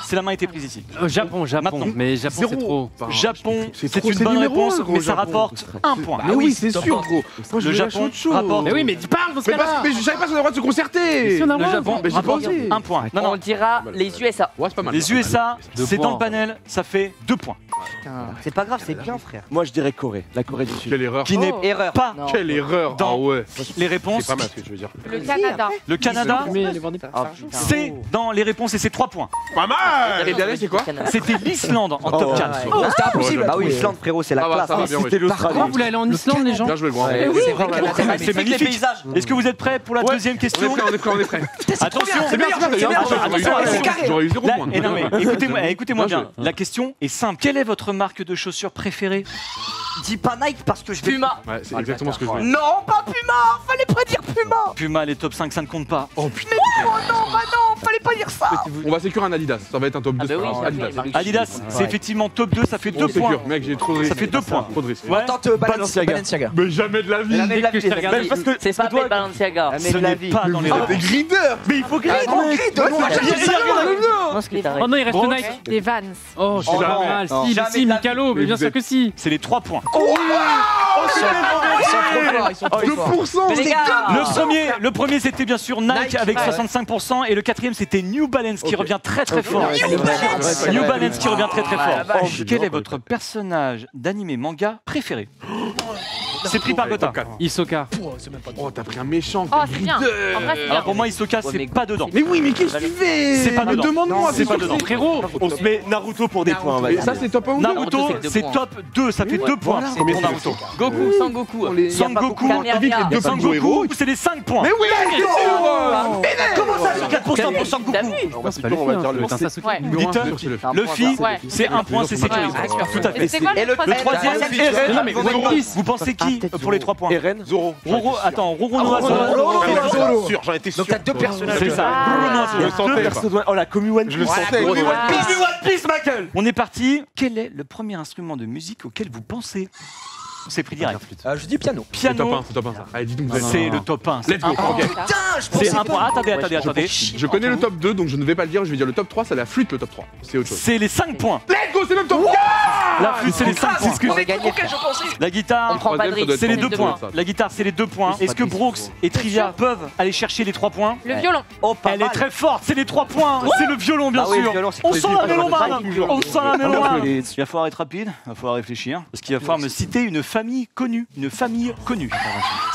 C'est la main a été prise ici. Japon. Maintenant. Mais Japon, c'est trop. Japon, c'est trop, une c'est bonne numéro réponse, un, gros, mais ça Japon. rapporte 1 point. Mais oui, c'est sûr, gros. Moi, je Le vais Japon lâcher chaud. rapporte. Mais oui, mais parle dans ce Mais parce cas-là. que je savais pas si on a le droit de se concerter. Si on a le Le droit. Japon Mais j'ai rapporte pensé. 1 point. Non, On non. dira les USA. Ouais, c'est pas mal. Les USA, Deux c'est points. dans le panel, ça fait 2 points. C'est pas grave, c'est bien, frère. Moi, je dirais Corée. La Corée du Sud. Quelle erreur. Qui n'est Erreur. pas Non. Quelle erreur. Dans- Ah ouais. les réponses. C'est pas mal ce que tu veux dire. Le Canada. Le Canada, Mais aller voir des- c'est dans les réponses et c'est 3 points. Pas mal. Et dernier, c'est quoi? C'était l'Islande en top 4. C'était impossible. Ouais, bah oui, ouais. Islande, frérot, c'est la Ah bah, classe. ça va hein. bien, C'était ouais. l'Australie. Pourquoi vous voulez aller en Islande, les gens? Bien joué, bon. Ouais, c'est vrai, Canada, C'est magnifique, les magnifique. paysages. Est-ce que vous êtes prêts pour la deuxième On est question? prêt, on est prêt, on est prêt. Attention, C'est bien, c'est bien. J'aurais eu 0 Là, point. et non, mais écoutez-moi Bien bien. La question est simple. Quelle est votre marque de chaussures préférée? Dis pas Nike parce que je vais. Puma. Ouais, c'est exactement ce que je voulais. Non, pas Puma. Fallait pas dire Puma. Puma, les top 5, ça ne compte pas. Oh putain. fallait pas dire ça. On va sécure un Adidas. Ça va être un top 2. bah oui, ça Adidas. fait- Adidas, c'est effectivement top 2, ça fait 2 On points. sécure. Mec, j'ai trop de risques. Ça fait 2 points. Trop de risques. Ouais. Tente Balenciaga. Mais jamais de la vie. Jamais de la vie. Mais parce que C'est pas toi, Balenciaga. ce n'est pas dans les Des grideurs. Mais il faut gagner. Oh non, il reste Bon. Nike. Des Vans. Oh, je suis jamais. mal. Non. Si, Jamais si, de la Mikalo, mais bien sûr que si. C'est les 3 points. Ils sont trop forts. 2%. Mais les gars, Le premier c'était bien sûr Nike Nike, avec ouais. 65% et le quatrième c'était New Balance qui revient très très fort. Balance. New Balance qui revient très très Ah, la fort. vache. Quel est votre personnage d'animé manga préféré? C'est pris par Gotha. Isoka. Oh, t'as pris un méchant. Oh, c'est bien. En vrai, c'est Alors bien. pour moi Hisoka c'est mais- pas dedans. Mais oui, mais qu'est-ce que tu fais? C'est pas dedans. Demande-moi, C'est pas dedans. Frérot, On se met Naruto pour des points, on va Et dire. ça, c'est top 1 ou 2? Naruto c'est 2 c'est points. top 2, ça fait 2 points. C'est pour Naruto. Goku, Sangoku. Sangoku, Kamehameha. deux Sangoku, c'est les 5 points. Mais oui, Comment ça, sur 4% pour Sangoku? T'as vu c'est pas le on va dire film. le- C'est un Sasuke. Ouais. Dites, le Luffy, Ouais. c'est 1 point, c'est sécurisé. Ah, d'accord. Tout à Et fait. c'est quoi Et le le troisième, Eren. Non, mais One Piece. Vous pensez qui pour les 3 points? Eren, Zoro. Roro, attends, Roro Noa Zoro. Sûr, j'en étais sûr. Donc t'as deux personnages. C'est ça. Roro Noa Je le sentais. Oh, la commu One Je le Piece. sentais. One Piece. On est parti. Quel est le premier instrument de musique auquel vous pensez? C'est pris direct. Je dis piano. C'est top Piano, 1, c'est top 1 ça. Allez, dites-nous. c'est le top 1. Let's go. Ok. Putain, je C'est pensais un point. pas. Attendez. Je connais le top 2, donc je ne vais pas le dire. Je vais dire le top 3. C'est la flûte, le top 3. C'est autre chose. C'est les 5 points. Let's go, c'est le top 3. La flûte, c'est les 5 points. On va gagner. Auquel je pensais. La On guitare, prend pas de risque. c'est les 2 deux points. ça. La guitare, c'est les 2 points. Est-ce que Brooks et Trivia peuvent aller chercher les 3 points? Le violon. Oh, pas Elle est mal. très forte, c'est les 3 poins. C'est le violon, bien Ah oui, le sûr. violon, c'est On prévu. sent la mélomane. Toujours. On sent la mélomane. Il va falloir être rapide, il va falloir réfléchir. Parce qu'il va falloir me citer une famille connue. Une famille connue.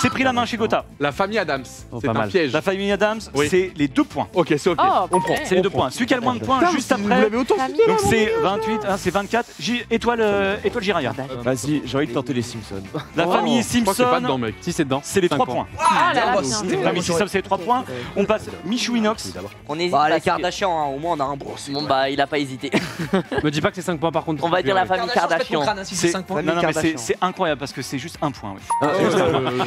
C'est pris la main chez Gotha. La famille Adams. Oh, C'est pas un mal. piège. La famille Adams, Oui. c'est les 2 points. Ok, c'est ok. Oh, On prend. ok. C'est les 2 points. Celui qui a le moins de points, juste Vous après. l'avez autant cité, Donc c'est 28, hein, c'est 24. Étoile Jiraya. Vas-y, j'ai envie de tenter les Simpsons. La famille Je crois que c'est pas dedans, Simpson, mec. Si, c'est dedans. c'est les 5 3 points. Ah là là, bah, bien. c'était- La famille Simpson, c'est les 3 points. On passe Michou Inox. On hésite. Bah, les parce que- Kardashians, hein, au moins on a un bon. Bon bah il a pas hésité. Me dis pas que c'est 5 points par contre. On va dire la famille Kardashian. C'est 5 points. Non, mais c'est incroyable parce que c'est juste 1 point. Oui.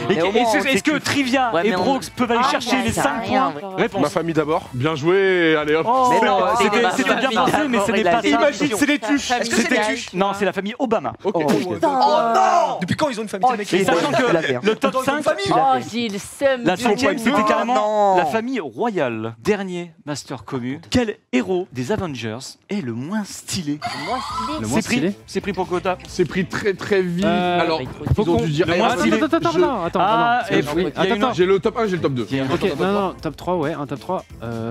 Mais au moins, on sait Est-ce que Trivia Ouais, et mais on- Brooks peuvent aller Ah, chercher ouais, les ça 5 a rien, points? ouais. Réponse. Ma famille d'abord. Bien joué, allez hop. Mais non, C'était c'est ma c'était bien famille. pensé, mais ce n'est pas ça. Imagine, c'est les tuches. Est-ce que c'est des tuches? Non, c'est la famille Obama. Ok. Oh non! Depuis quand ils ont une famille? Et sachant que le top 5, Oh j'ai le seum. la du 5e, monde. c'était carrément non. la famille royale. Dernier Master Commu. Quel héros des Avengers est le moins stylé? Moi, stylé. Le moins C'est pris. stylé. C'est pris pour Gotha. C'est pris très très vite. Alors, faut ils ont qu'on- dû dire. Le eh, moins Attends, stylé. attends, attends, Je- attends. Ah, non, et c'est- il y a une attends. J'ai le top 1, j'ai le top 2. Il y a un Ok, top- non, top 3, ouais, un top 3.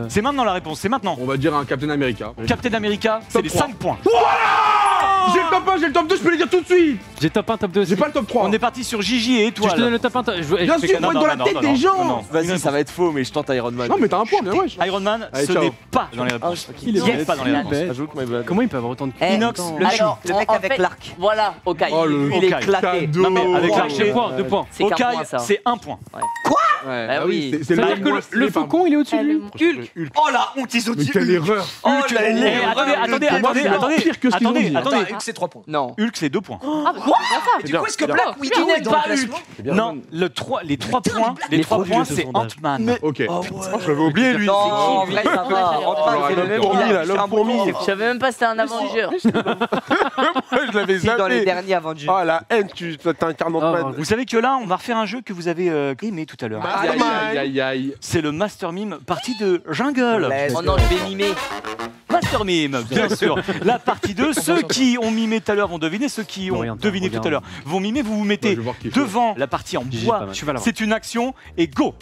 C'est maintenant la réponse, c'est maintenant. On va dire un Captain America. Captain America, c'est Top les 3. 5 points. J'ai le top 1, j'ai le top 2, je peux les dire tout de suite. J'ai top 1, top 2. J'ai pas le top 3. On est parti sur Gigi et Je te donne Étoile. le top 1. Bien sûr, faut être dans la tête des gens. Vas-y, ça va être faux, mais je tente Iron Man. Non, mais t'as un point, bien ouais. Iron Man, Allez, ce ciao. n'est pas dans les réponses. Il est Ce n'est pas dans les réponses. bête. Ajoute my bad. Comment il peut avoir autant de Eh, Inox, Attends. le alors, Le mec en avec fait, l'arc. Voilà, Okai. Oh le Lui, il est Hawkeye. éclaté. cadeau. Non, mais avec Oh, l'archer. 2 points, 2 points. C'est qu'un point Hawkeye, ça. c'est 1 point. Ouais, Ah oui. c'est Ça le veut mec dire que moins le stylé par- faucon il est au-dessus de lui. Hulk. Oh la honte, ils ont Mais dit quelle Hulk. erreur. Oh la Eh, l'erreur. attendez, Pour moi, c'est pire que ce qu'ils ont dit. attendez. Hulk, c'est 3 points. Non. Hulk, c'est 2 points. Ah, bah, c'est Du coup, est-ce que bien. Black Widow Qui est n'est dans le pas classement? Non, les 3 points, Les 3 frauduleux, points, ce c'est sondage. Ant-Man. Ok. J'avais oublié lui. Non, en vrai, ça va. Ant-Man, c'est le même. Fourmi, il a là, touché l'homme un fourmi. bouton. Je savais même pas si c'était un Avenger. Je l'avais Si, dans les zappé. derniers Avengers. Oh la haine, tu t'incarnes Ant-Man. Vous savez que là, on va refaire un jeu que vous avez aimé tout à l'heure. Aïe aïe aïe aïe. C'est le Master Mime partie de Jungle. Oh non, je vais mimer. Master Mime, bien sûr. La partie 2, ceux qui ont mimé tout à l'heure vont deviner, ceux qui ont Regarde, deviné tout à regarde. l'heure vont mimer, vous vous Ouais, mettez je vais voir qui fait. devant la partie en Gigi, bois. pas mal. Tu vas l'avoir. C'est une action et go.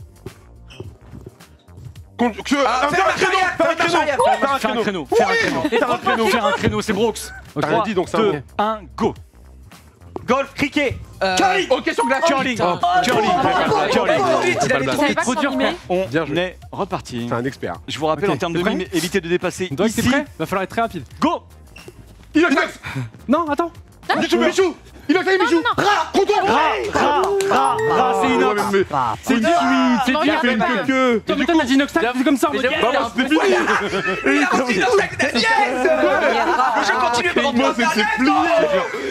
Faire un créneau. Faire un créneau, faire un créneau, faire un créneau, faire un créneau, c'est Brooks. T'as rien dit, donc c'est un 2, bon. 1, go. Golf, cricket, Ok, sur glace. curling, putain. curling, curling. C'est pas le Je blague. savais pas trop comment dur, mimer. On Bien joué. est reparti. C'est un expert. Je vous rappelle Ok, en termes t'es de prêt mime, évitez de dépasser Donc t'es ici. prêt? Va falloir être très rapide. Go. Inox. Non, attends. Michou, Michou. Inox, allez, Michou. Contour. C'est Inox. C'est une suite. C'est Non, qui il fait une y a pas. queue. Toi, mais toi, t'as dit Inox, c'est comme ça. en Mais mode, j'avoue, yeah. c'est un peu fini. Le jeu continue pendant Moi, c'est plié.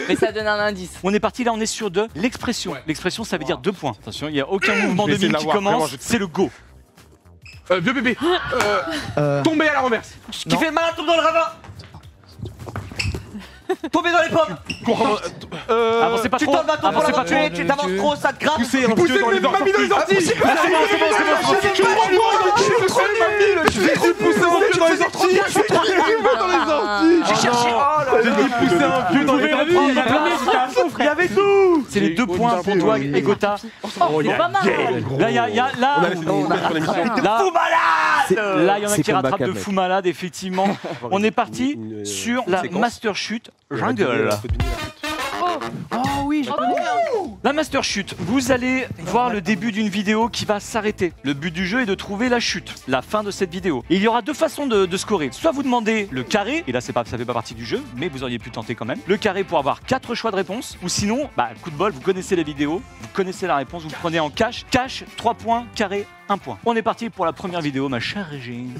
Mais ça donne un indice. On est parti là, on est sur de l'expression. L'expression, ça veut dire 2 points. Attention, il n'y a aucun mouvement Je vais de essayer mime de qui l'avoir, commence. vraiment, je- C'est le go. Vieux bébé. Tomber à la renverse. Qui fait le malin tombe dans le ravin. Tomber dans les pommes. Avancez pas Tu trop. tombes à ton Avancez pas trop. tu t'avances trop, ça te gratte. Pousser le mamie dans les orties. Je vais pousser un vieux dans les orties. J'ai cherché. J'ai dit pousser un vieux dans les orties. Il y avait tout. C'est les 2 points pour toi et Gotha. Oh, c'est pas mal. Là, il y a là, Fou malade. là, il y en a C'est qui comme rattrapent de Bac à fou malade, effectivement. On est parti sur la Master Chute Jungle. Oh oui, je connais. La Master Chute, vous allez voir le début d'une vidéo qui va s'arrêter. Le but du jeu est de trouver la chute, la fin de cette vidéo. Et il y aura 2 façons de scorer. Soit vous demandez le carré, et là ça fait pas partie du jeu, mais vous auriez pu tenter quand même. Le carré pour avoir 4 choix de réponse. Ou sinon, coup de bol, vous connaissez la vidéo, vous connaissez la réponse, vous prenez en cash. Cash, 3 points, carré, 1 point. On est parti pour la première vidéo, ma chère Régine.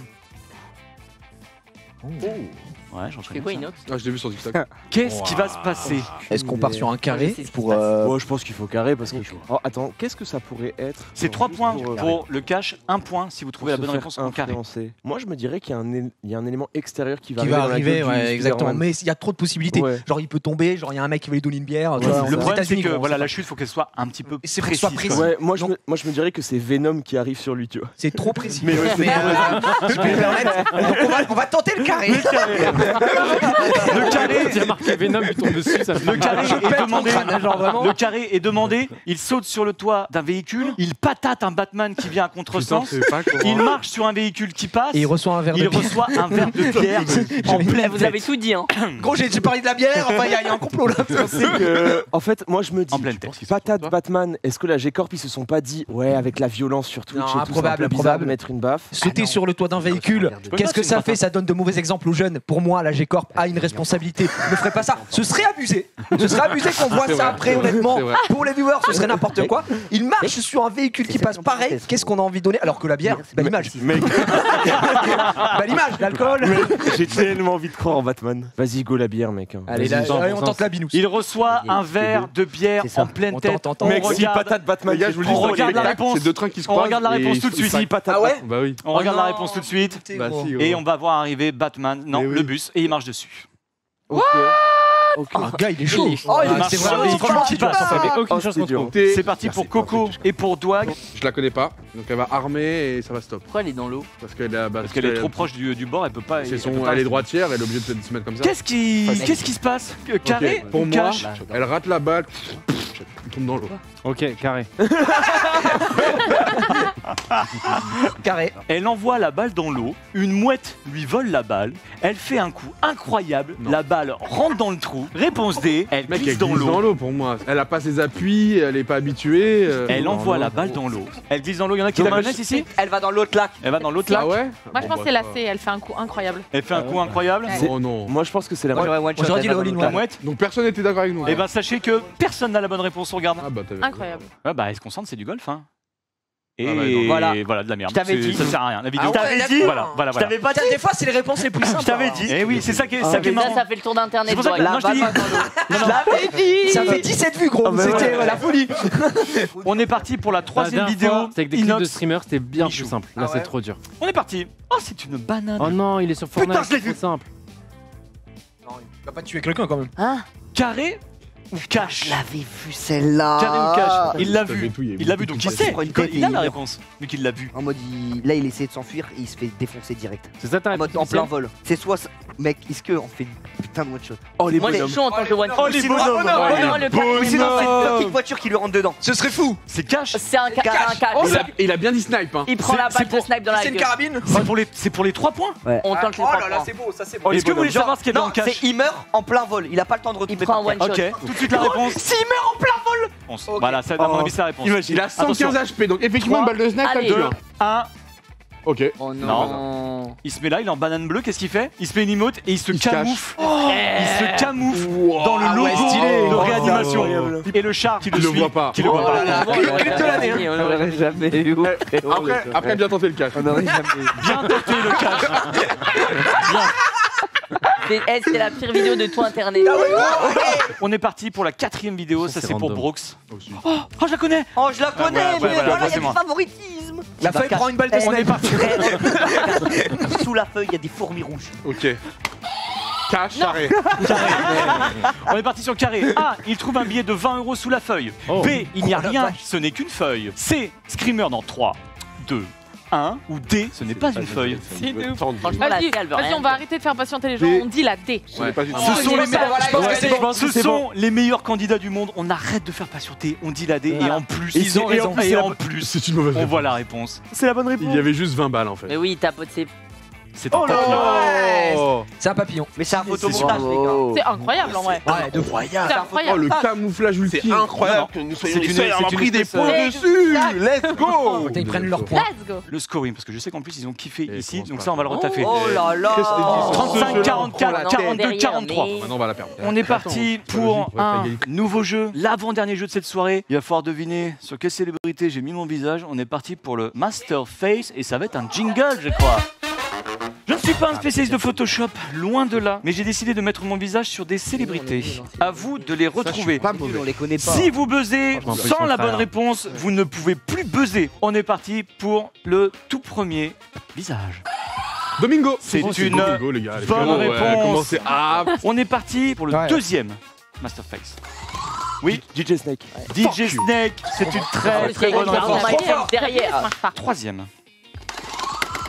Ouais, j'en C'est quoi, Inox? Ah, je l'ai vu sur TikTok. Qu'est-ce qui va se passer? Est-ce qu'on part sur un carré pour. Moi, je pense qu'il faut carré parce que. Oh, attends, qu'est-ce que ça pourrait être? C'est 3 Juste points pour, pour le cash, 1 point si vous trouvez la se bonne faire réponse en carré. influencer. Moi, je me dirais qu'il y a un élément extérieur qui va Qui va dans la arriver, gueule du ouais, exactement. Spider-Man. Mais il y a trop de possibilités. Ouais. Genre, il peut tomber, genre, il y a un mec qui va lui donner une bière. tu vois, Le aux problème, c'est États-Unis, que quoi, voilà, on la sait chute, il faut qu'elle soit un petit peu Et c'est pour que précise. ce soit précis. quand même. Ouais, moi je me dirais que c'est Venom qui arrive sur lui, tu vois. pas. C'est trop précis. Mais ouais, Mais, si tu peux me permettre, donc on va tenter le carré. Le carré, Il a marqué Venom, il tombe dessus, ça fait le carré est demandé. genre vraiment. Le carré est demandé. Il saute sur le toit d'un véhicule. Il patate un Batman qui vient à contresens. Il marche sur un véhicule qui passe. Et il reçoit un verre de Il bière. reçoit un verre de bière en pleine Vous tête. avez tout dit, hein. Gros, j'ai parlé de la bière, enfin, il y a un complot là. C'est que, en fait, moi je me dis, En pleine tête. patate Batman, est-ce que la G-Corp ils se sont pas dit, ouais, avec la violence sur Twitch Non, et tout, c'est un improbable, peu bizarre improbable. de mettre une baffe. Sauter sur le toit d'un véhicule, qu'est-ce que ça fait? Ça donne de mauvais exemples aux jeunes. Pour moi, la G-Corp a une responsabilité. Ne ferait pas ça. Ce serait abusé. Ce serait abusé qu'on voit ça après, honnêtement. C'est vrai. Pour les viewers, ce serait n'importe quoi. Il marche sur un véhicule qui passe pareil. Qu'est-ce qu'on a envie de donner? Alors que la bière, bah l'image. Mec, Bah l'image, l'alcool. j'ai tellement envie de croire en Batman. Vas-y, go la bière, mec. Allez, Vas-y. là, allez, on tente la binous. Il reçoit un verre de bière C'est ça. en pleine On tête. tente. On Mec, si regarde, patate Batman, Les gars, je vous le dis, on sur les regarde la spectacles, réponse. c'est 2 trains qui se On croisent. regarde la et réponse tout de ils- suite. Ah ouais? Bah oui. On regarde la réponse tout de suite. Bah si, gros. Et on va voir arriver Batman. Non, Mais oui. le bus. Et il marche dessus. Ok. Ok. Oh, le gars, il est chaud. Oh, il Ah, marche c'est sur vraiment le il véhicule qui passe. Ça fait aucune Oh, chance c'est contre dur. nous. C'est parti pour Coco et pour Dwag. Je la connais pas, donc elle va armer et ça va stop. Pourquoi elle est dans l'eau? Parce qu'elle est trop proche du bord, elle peut pas. C'est elle son, peut pas elle est rester. droitière, elle est obligée de se mettre comme ça. Qu'est-ce qui se passe? Carré Ok, pour ou moi, cash? elle rate la balle, elle tombe dans l'eau. Ok, carré. Carré. Elle envoie la balle dans l'eau, une mouette lui vole la balle, elle fait un coup incroyable, la balle rentre dans le trou, réponse D, elle Mec, glisse elle dans glisse dans l'eau. l'eau pour moi. Elle a pas ses appuis, elle est pas habituée. Elle envoie la balle dans l'eau. Elle glisse dans l'eau, il y en a qui la connaissent ici? Elle va dans l'autre lac. Elle va dans l'autre lac, Ah ouais? Moi, je pense que c'est la C, elle fait un coup incroyable. elle fait un coup incroyable. Ah C'est- Oh non. Moi je pense que c'est la Moi j'aurais one shot. J'aurais dit elle le va dans all-in-one. La l'autre mouette. Donc personne n'était d'accord avec nous. Eh hein. ben sachez que personne n'a la bonne réponse, on regarde. Ah bah t'avais. Incroyable. Ouais, bah elle se concentre, c'est du golf hein. Et Ah bah, donc, voilà de la merde. Je t'avais C'est- dit. Ça sert à rien. La vidéo. Ah ouais, d'accord. Voilà. Je t'avais pas dit. Tiens, des fois, c'est les réponses les plus simples. Je t'avais hein. dit. Eh oui, c'est ça qui est Déjà, marrant. ça fait le tour d'internet. C'est pour ça que Dwag. moi je te dis. Je l'avais dit. Ça fait 17 vues, gros. Ah bah C'était ouais. la folie. On est parti pour la troisième vidéo. C'était avec des clips de Inox. streamers, c'était bien Michou. plus simple. Ah Là, ouais. c'est trop dur. On est parti. Oh, c'est une banane. Oh non, il est sur Fortnite, je l'ai c'est vu. trop simple. Non, il va pas tuer quelqu'un quand même. Hein? Carré ou cash? Je l'avais vu celle-là. Carré ou cash? Il l'a T'avais vu. tout, il y a Il l'a vu, donc il sait. prend une Il tête il a et la il- réponse, vu qu'il l'a vu. En mode, là il essaie de s'enfuir et il se fait défoncer direct. C'est ça ta En mode réponse en plein initiale vol. C'est soit. Mec, est-ce qu'on fait une putain de one shot? Oh les Moi, je bonhommes. suis chaud en tant que one Oh, les Sinon- bonhommes. Oh, non, le carré. Ou sinon c'est une petite voiture qui lui rentre dedans. Ce serait fou. C'est cash. C'est un cash. Oh, il a bien dit snipe hein. Il prend la C'est balle de pour- snipe dans la C'est une gueule. carabine. C'est pour les 3 points. On tente les 3 points. c'est beau, ça c'est Oh, est-ce que vous voulez Genre, savoir ce qu'il y a dans non, le cash? c'est il meurt en plein vol. Il a pas le temps de Il retomber prend un par one terre. shot. Ok, tout de suite la réponse. S'il meurt en plein vol. Voilà, ça, à mon avis, c'est la réponse. Il a 115 HP, donc effectivement une balle de snipe, ça le Allez. tue. hein. 1. Ok. Oh non. Il se met là, il est en banane bleue, qu'est-ce qu'il fait? Il se met une emote et il se Il se camoufle. Il se camoufle dans le Ah logo ouais, stylé. de Oh, réanimation. incroyable. Et le char qui le Il le suit. voit pas. Qui le voit Oh pas. là là. Clip de l'année. On n'aurait jamais eu. Après bien tenté le cash. On n'aurait jamais eu. Bien tenté le cash. C'est la pire vidéo de tout internet. On est parti pour la 4e vidéo, ça c'est c'est pour random. Brooks. Aussi. Oh, je la connais. Oh, je la connais, ouais, mais voilà, voilà, il y a c'est du moi. favoritisme. La feuille prend une balle de On est snipe. parti. Sous la feuille, il y a des fourmis rouges. Ok. Cash, arrêt. On est parti sur carré. A, il trouve un billet de 20 € sous la feuille. Oh. B, il n'y a Oh la rien, vache. ce n'est qu'une feuille. C, screamer dans 3, 2, 1. Ou D, ce n'est pas une feuille. C'est de ouf. Franchement, la Vas-y, C, elle veut vas-y, rien on va dire. arrêter de faire patienter les gens. D. On dit la D. Ce n'est pas une Ce sont les ça, voilà, je pense que c'est bon. Ce sont les meilleurs candidats du monde. On arrête de faire patienter. On dit la D et en plus, Ils ont raison. Et en plus, C'est une mauvaise on réponse. voit la réponse. C'est la bonne Il y avait juste 20 balles en fait. Mais oui, ta pote, c'est. C'est un papillon. Oh. C'est un papillon. Mais c'est un photomontage, les gars. C'est incroyable en vrai. Ouais, de fou. C'est Oh, incroyable. le camouflage ultime. C'est incroyable que nous soyons C'est les une- seuls à avoir c'est une pris des espèce, points dessus. Let's go. Ils prennent leur point. Let's go. Le scoring, parce que je sais qu'en plus ils ont kiffé Et ici, commence donc pas. ça on va le retaffer. Oh là là. 35, 44, Oh, 42, derrière, 43. mais- Maintenant on va la perdre. On est parti pour logique, ouais, un égalité. nouveau jeu, l'avant-dernier jeu de cette soirée. Il va falloir deviner sur quelle célébrité j'ai mis mon visage. On est parti pour le Master Face et ça va être un jingle, je crois. Je ne suis pas un spécialiste de Photoshop, loin de là, mais j'ai décidé de mettre mon visage sur des célébrités. À vous de les retrouver. Pas mauvais. On les connaît pas. Si vous buzzez Franchement, ils sans sont la frères. bonne réponse, vous ne pouvez plus buzzer. On est parti pour le tout premier visage. Domingo. C'est une Domingo, les gars. les bonne gars. Ouais, réponse. commencez à. On est parti pour le Ouais. deuxième Masterface. Oui, DJ Snake. DJ Snake, c'est une très très bonne réponse. Derrière. Troisième.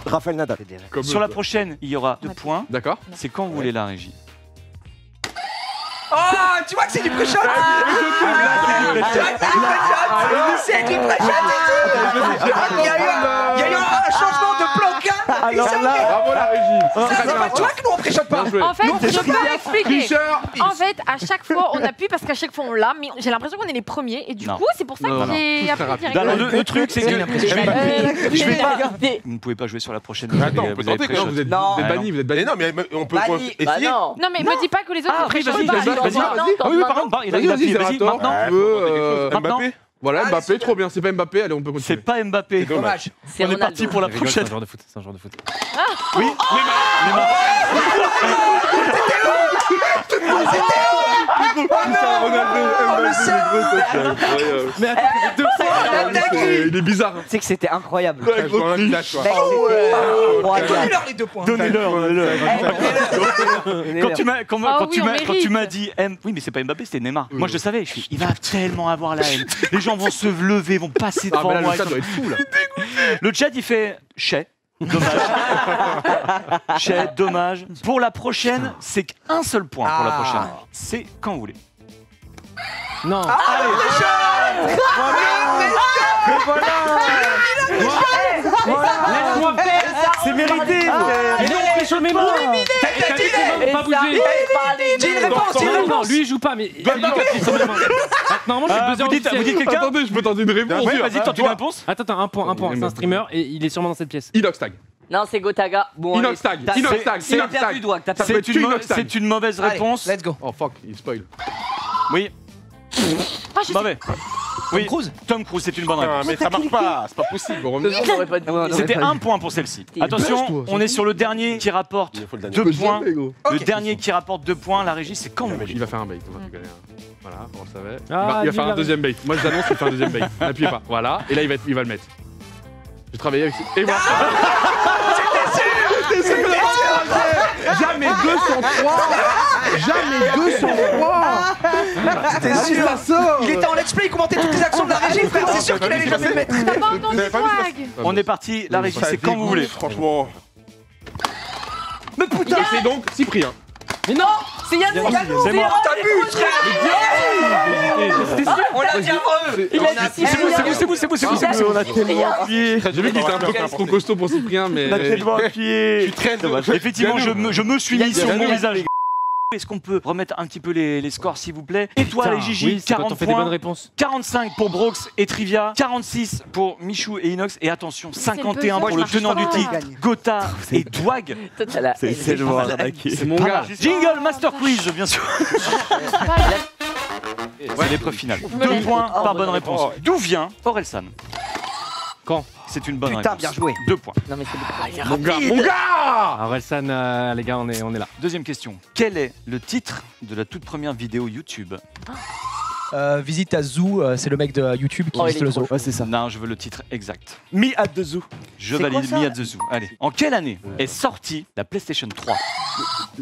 Raphaël Nadal. Comme Sur eux, la quoi. prochaine, il y aura 2 points. D'accord. C'est quand vous voulez la régie. Oh, tu vois que c'est du pré-shot. C'est du pré-shot. Il y a eu un changement de plan. Alors là, Bravo la régie. Tu vois que nous on pré-shot pas. Bien joué. En fait, je peux expliquer. Tricheur. En fait, à chaque fois, on appuie parce qu'à chaque fois, on l'a, mais j'ai l'impression qu'on est les premiers. Et du Non. coup, c'est pour ça Non, que non. j'ai appris rapide. directement. Alors, le truc, c'est que Je vais pas. vous ne pouvez pas jouer sur la prochaine. Attends, vous on peut avez tenter pré-shot. quand Vous êtes Non. banni, vous êtes Mais banni. non, mais on peut Banni. Bah essayer. non. Non, mais me dis pas que les autres Ah, ne oui, préchauffent vas-y, pas. vas-y, vas-y. Ah oui, par contre, il a vas-y, appuyé, vas-y, Zerator. maintenant. Tu veux, Maintenant. Mbappé. Voilà, Ah, Mbappé, trop bien. C'est pas Mbappé, allez, on peut C'est continuer. pas Mbappé. Dommage. C'est On est Ronaldo. parti pour la Je rigole, c'est prochaine. un genre de foot. C'est un genre de foot. Oui, Neymar. Putain, Ronaldo, Mbappé, c'est gros, ça, c'est incroyable. Mais attends, ça fait 2 fois. Il est bizarre. C'est que c'était incroyable. Ouais, je vois un clash, quoi. Mec, c'était incroyable. Donnez-leur les 2 points. Donnez-leur. Quand tu m'as quand, Ah quand oui, tu on m'as quand tu mérite. m'as dit oui mais c'est pas Mbappé c'était Neymar. Moi je le savais, je suis il va tellement avoir la haine. Les gens vont se lever, vont passer Ah, devant mais là, moi. le chat doit être fou, là. Le chat il fait chais. Dommage. Chais, dommage. Pour la prochaine, c'est qu'un seul point pour la prochaine. C'est quand vous voulez. Non. Laisse-moi faire. C'est mérité. Mais non, préchaud, mais moi. Pas bouger. Dis une réponse, dis une Non, non, réponse. lui il joue pas, mais il est sur mes mains. Normalement, je suis buzzer Vous dites quelqu'un. Attendez, je peux tenter une réponse. Ouais, vas-y, tente une réponse. Attends, un point. C'est un streamer et il est sûrement dans cette pièce. Inoxtag. Non, c'est Gotaga. Bon, Inoxtag. allez, Inoxtag. T'as Inoxtag. perdu, Douak. T'as perdu. C'est une mauvaise Allez, réponse. let's go. Oh fuck, il spoil. Oui. Ah, je sais. Mauvais. Oui. Cruise. Tom Cruise, c'est une bonne Putain, réponse. mais ça marche pas, c'est pas possible. Faut revenir. j'aurais pas dit. C'était un point pour celle-ci. Attention, on est sur le dernier qui rapporte Il faut le dernier. 2 points. gros. Le dernier qui rapporte 2 points, la régie, c'est quand vous voulez. Il va faire un bait, on va rigoler. Voilà, on le savait. Ah, Il va dis faire la un deuxième bait. Moi, je l'annonce, il fait un deuxième bait. N'appuyez pas. Voilà, et là, il va le mettre. J'ai travaillé avec. Et voilà. Jamais 203. Jamais 203. T'es sûr? Il était en let's play, il commentait toutes les actions de la régie, frère. C'est sûr qu'il allait jamais le mettre. T'as pas entendu T'avais pas vu swag. On est parti, la régie, Ça c'est quand vous dégoûte, voulez. Franchement. Mais putain, C'est donc Cyprien. mais non, c'est Yannou. C'est bon. On l'a dit avant eux. Il a dit C'est vous. on a tellement appuyé. J'ai vu qu'il était un peu trop costaud pour Cyprien, mais. On a tellement appuyé. Très dommage. Effectivement, je me suis mis sur mon Yannou. visage. Est-ce qu'on peut remettre un petit peu les scores, s'il vous plaît? Étoile et Gigi, Oui, c'est quand 40 on fait des bonnes points. réponses. 45 pour Brox et Trivia, 46 pour Michou et Inox, et attention, 51 pour le buzzer, tenant du marche titre, pas. Gotha et Dwag. C'est tellement arnaqué. C'est mon gars. Jingle Master Quiz, bien sûr. C'est l'épreuve finale. 2 points par bonne réponse. D'où vient Orelsan? Quand? C'est une bonne Putain, réponse. bien joué. 2 points. Non, mais c'est Mon gars, mon gars. Ah, Orelsan, les gars, on est là. Deuxième question. Quel est le titre de la toute première vidéo YouTube? Visite à Zoo, c'est le mec de YouTube qui visite le zoo. Ouais, c'est ça. Non, je veux le titre exact. Me at the Zoo. Je valide Me at the Zoo. Allez. En quelle année est sortie la PlayStation 3?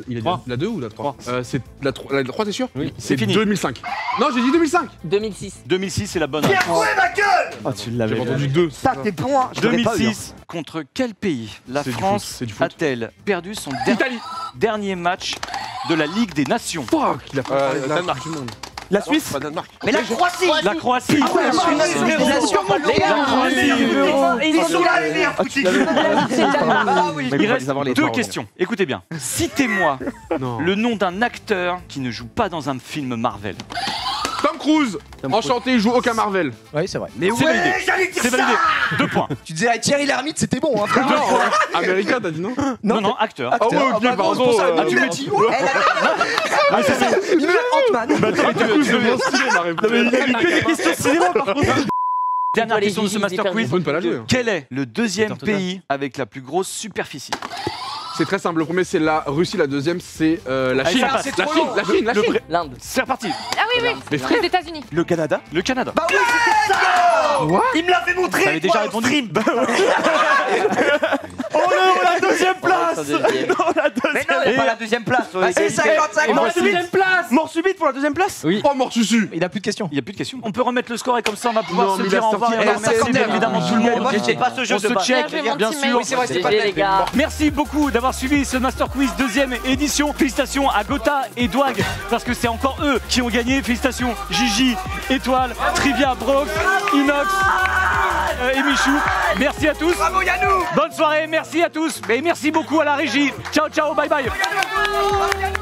Il a dit la 2 ou la 3 C'est la 3, t'es sûr? Oui. C'est fini. 2005. Non, j'ai dit 2005. 2006. 2006, c'est la bonne Bien réponse. joué, ma gueule. Oh, tu l'avais J'ai entendu 2. Ça, t'es bon, hein. Je l'aurais pas eu, hein. 2006, contre quel pays la C'est du France foot, c'est du foot. a-t-elle perdu son Italie. dernier match de la Ligue des Nations? Fuck, il a pas parlé de la Danemark. Coupe du monde. La Suisse. Pas Danemark. Mais la Croatie. La Croatie. Les nations, les gars. Ils sont là, les meilleurs boutiques. Ah oui. Il reste deux questions. Écoutez bien. Citez-moi Non. le nom d'un acteur qui ne joue pas dans un film Marvel. Tom Cruise. Enchanté, il joue aucun Marvel. Oui, c'est vrai. Mais C'est validé. j'allais dire C'est validé. ça. 2 points. Tu disais Thierry Lhermitte, c'était bon, hein, frère. Non, America, t'as dit non? Non, acteur. Ah ouais, ok, bah, pardon. c'est pour ça, Ah, tu m'as dit. Ouais. Il met Ant-Man. C'est bien stylé ma réponse. Dernière Les question de ce Gigi, Master Quiz. Faut ne pas la jouer. Hein. Quel est le deuxième pays avec la plus grosse superficie? C'est très simple. Le premier, c'est la Russie. La deuxième, c'est la Chine. ça passe. La Chine, la Chine, la Chine. L'Inde. C'est reparti. Ah oui, oui. Les États-Unis. Le Canada. Le Canada. Bah oui, c'était ça. Il me l'avait montré. T'avais déjà moi, répondu. au stream. La deuxième place. Deuxième. Mais non, il n'y a pas la deuxième place. C'est 55. Mort subite. Mort subite pour la deuxième place. Oui. Oh, mort susu. Il a plus de questions. Il n'y a plus de questions. On peut remettre le score et comme ça on va pouvoir Non, se mais dire il a au revoir. sorti Et on un remercie cinquantaine. évidemment tout le monde. Moi, je sais pas ce jeu On de se base. check, Bien joué, mon bien petit sûr. mec. Oui, c'est vrai, c'était pas GG, net. les gars. Merci beaucoup d'avoir suivi ce Master Quiz deuxième édition. Félicitations à Gotha et Dwag parce que c'est encore eux qui ont gagné. Félicitations Gigi, Étoile, Trivia, Brox, Inox et Michou. Merci à tous. Bravo Yannou. Bonne soirée, merci à tous et merci beaucoup à la régie. Ciao, ciao, bye bye. Yannou.